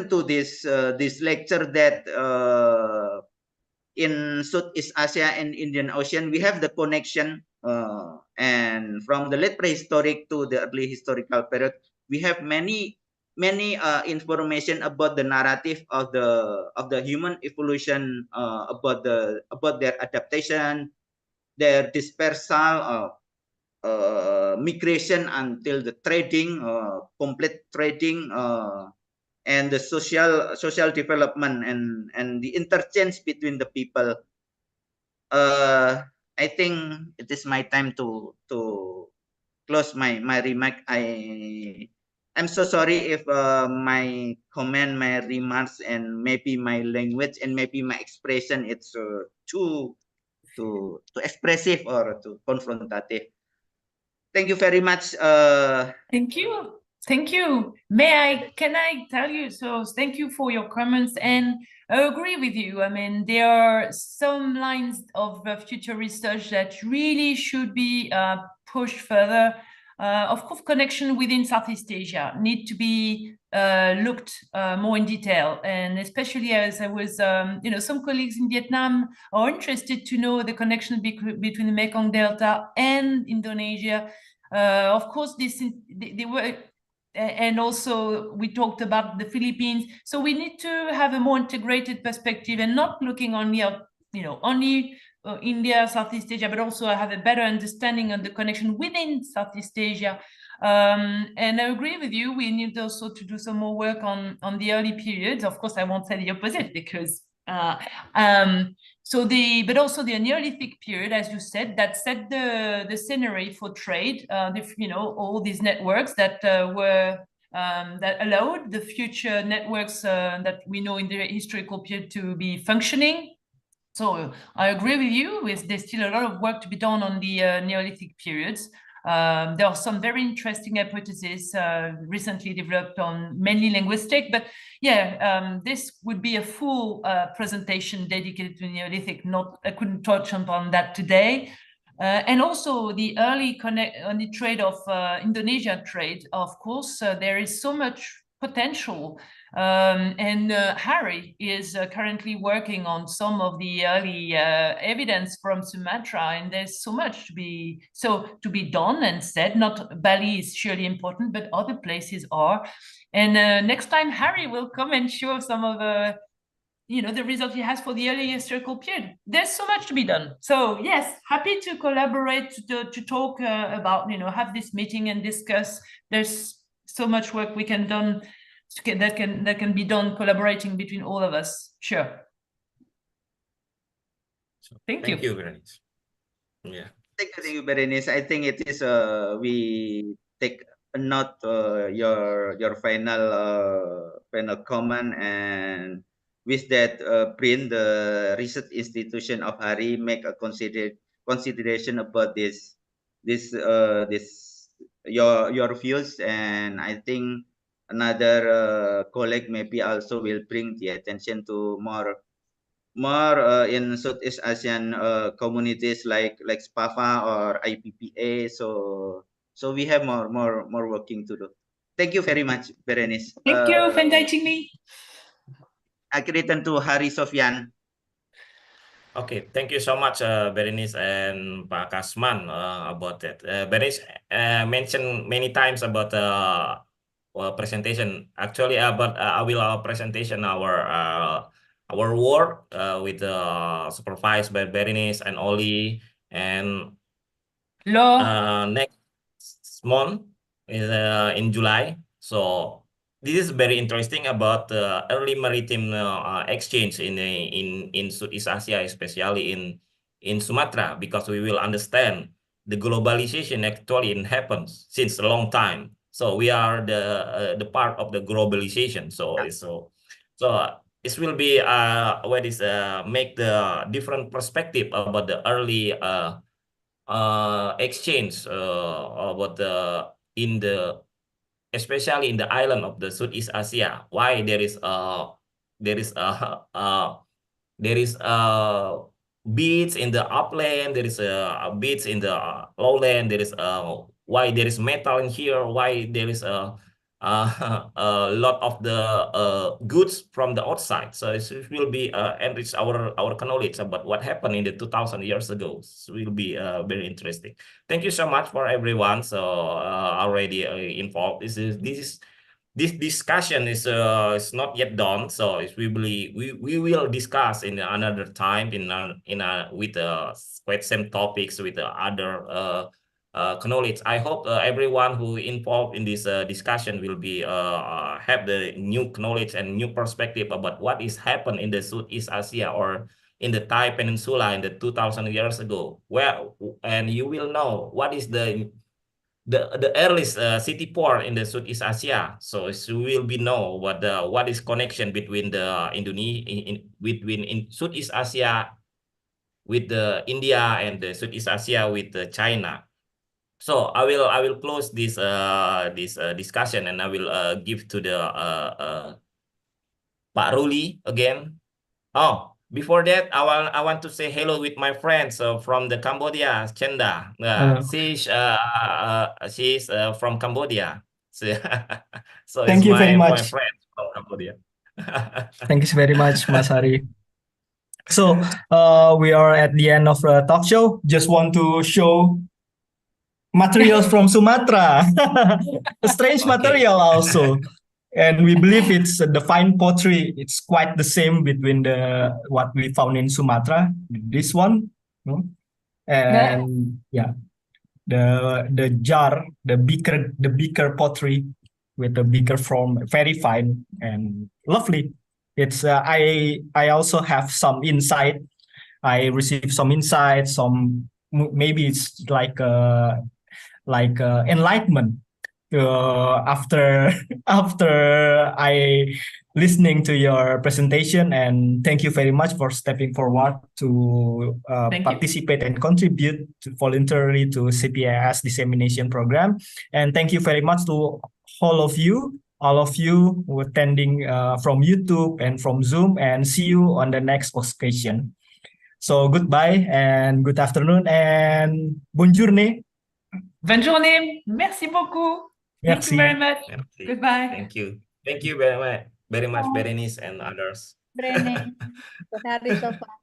to this lecture that in Southeast Asia and Indian Ocean we have the connection, and from the late prehistoric to the early historical period we have many information about the narrative of the human evolution, about their adaptation, their dispersal, migration until the trading, complete trading, and the social development and the interchange between the people. I think it is my time to close my remark. I'm so sorry if my comment, my remarks, and maybe my language and maybe my expression it's too expressive or too confrontative. Thank you very much. Thank you. Can I tell you, so thank you for your comments, and I agree with you. I mean, there are some lines of future research that really should be pushed further. Of course, connection within Southeast Asia need to be looked more in detail, and especially as I was, some colleagues in Vietnam are interested to know the connection between the Mekong Delta and Indonesia. Of course, they were, and also we talked about the Philippines. So we need to have a more integrated perspective and not looking only at, only India, Southeast Asia, but also have a better understanding of the connection within Southeast Asia. And I agree with you. We need also to do some more work on the early periods. Of course, I won't say the opposite, because but also the Neolithic period, as you said, that set the scenery for trade. All these networks that were that allowed the future networks that we know in the historical period to be functioning. So I agree with you. There's still a lot of work to be done on the Neolithic periods. There are some very interesting hypotheses recently developed on mainly linguistic, but yeah, this would be a full presentation dedicated to Neolithic. I couldn't touch upon that today. And also the early on the trade of Indonesia trade, of course, there is so much potential. And Harry is currently working on some of the early evidence from Sumatra, and there's so much to be done and said. Not Bali is surely important, but other places are. And next time Harry will come and show some of the result he has for the early historical period. There's so much to be done. So yes, happy to collaborate, to talk about, have this meeting and discuss. There's so much work we can done that can be done collaborating between all of us. Sure. Thank you. Thank you, Bérénice. Yeah. Thank you, Bérénice. I think it is we take a note your final comment, and with that print the research institution of Hari make a consideration about this your views, and I think another colleague maybe also will bring the attention to more in Southeast Asian communities like SPAFA or IPPA. So we have more working to do. Thank you very much, Bérénice. Thank you for inviting me. I can return to Hari Sofian. Okay, thank you so much, Bérénice and Pak Kasman, about that. Bérénice mentioned many times about presentation. Actually, about I will presentation our work with supervised by Bérénice and Oli, and next month is in July. So this is very interesting about the early maritime exchange in Southeast Asia, especially in Sumatra, because we will understand the globalization actually happens since a long time. So we are the part of the globalization. So it will be make the different perspective about the early exchange about especially in the island of the Southeast Asia. Why there is beads in the upland, there is beads in the lowland, there is why there is metal in here, why there is a lot of the goods from the outside. So it will be enrich our knowledge about what happened in the 2000 years ago. So it will be very interesting. Thank you so much for everyone. So already involved. This discussion is not yet done. So we will discuss in another time with quite same topics with other knowledge. I hope everyone who involved in this discussion will be have the new knowledge and new perspective about what is happened in the Southeast Asia or in the Thai Peninsula in the 2000 years ago. And you will know what is the earliest city port in the Southeast Asia. So you will be know what is connection between the between Southeast Asia with the India and the Southeast Asia with China. So I will close this discussion, and I will give to the Pak Ruli again. Oh, before that, I want to say hello with my friends from the Cambodia, Chenda. She's from Cambodia. So Thank you very my much. friend from Cambodia. Thank you very much, Mas Hari. So we are at the end of the talk show. Just want to show materials from Sumatra. A strange material also. And we believe it's the fine pottery. It's quite the same between what we found in Sumatra, this one, and yeah, the jar, the beaker pottery with the beaker form, very fine and lovely. It's I also have some insight. I received some insights. Maybe it's like enlightenment after after I listening to your presentation, and thank you very much for stepping forward to Thank you. participate and contribute voluntarily to CPAS dissemination program. And thank you very much to all of you who attending from YouTube and from Zoom, and see you on the next occasion. So goodbye and good afternoon and bonne journée. Bonne journée. Merci beaucoup. Thank you Merci. very much. Merci. Goodbye. Thank you. Thank you very much, Bérénice and others. Bérénice. Hari Sofian.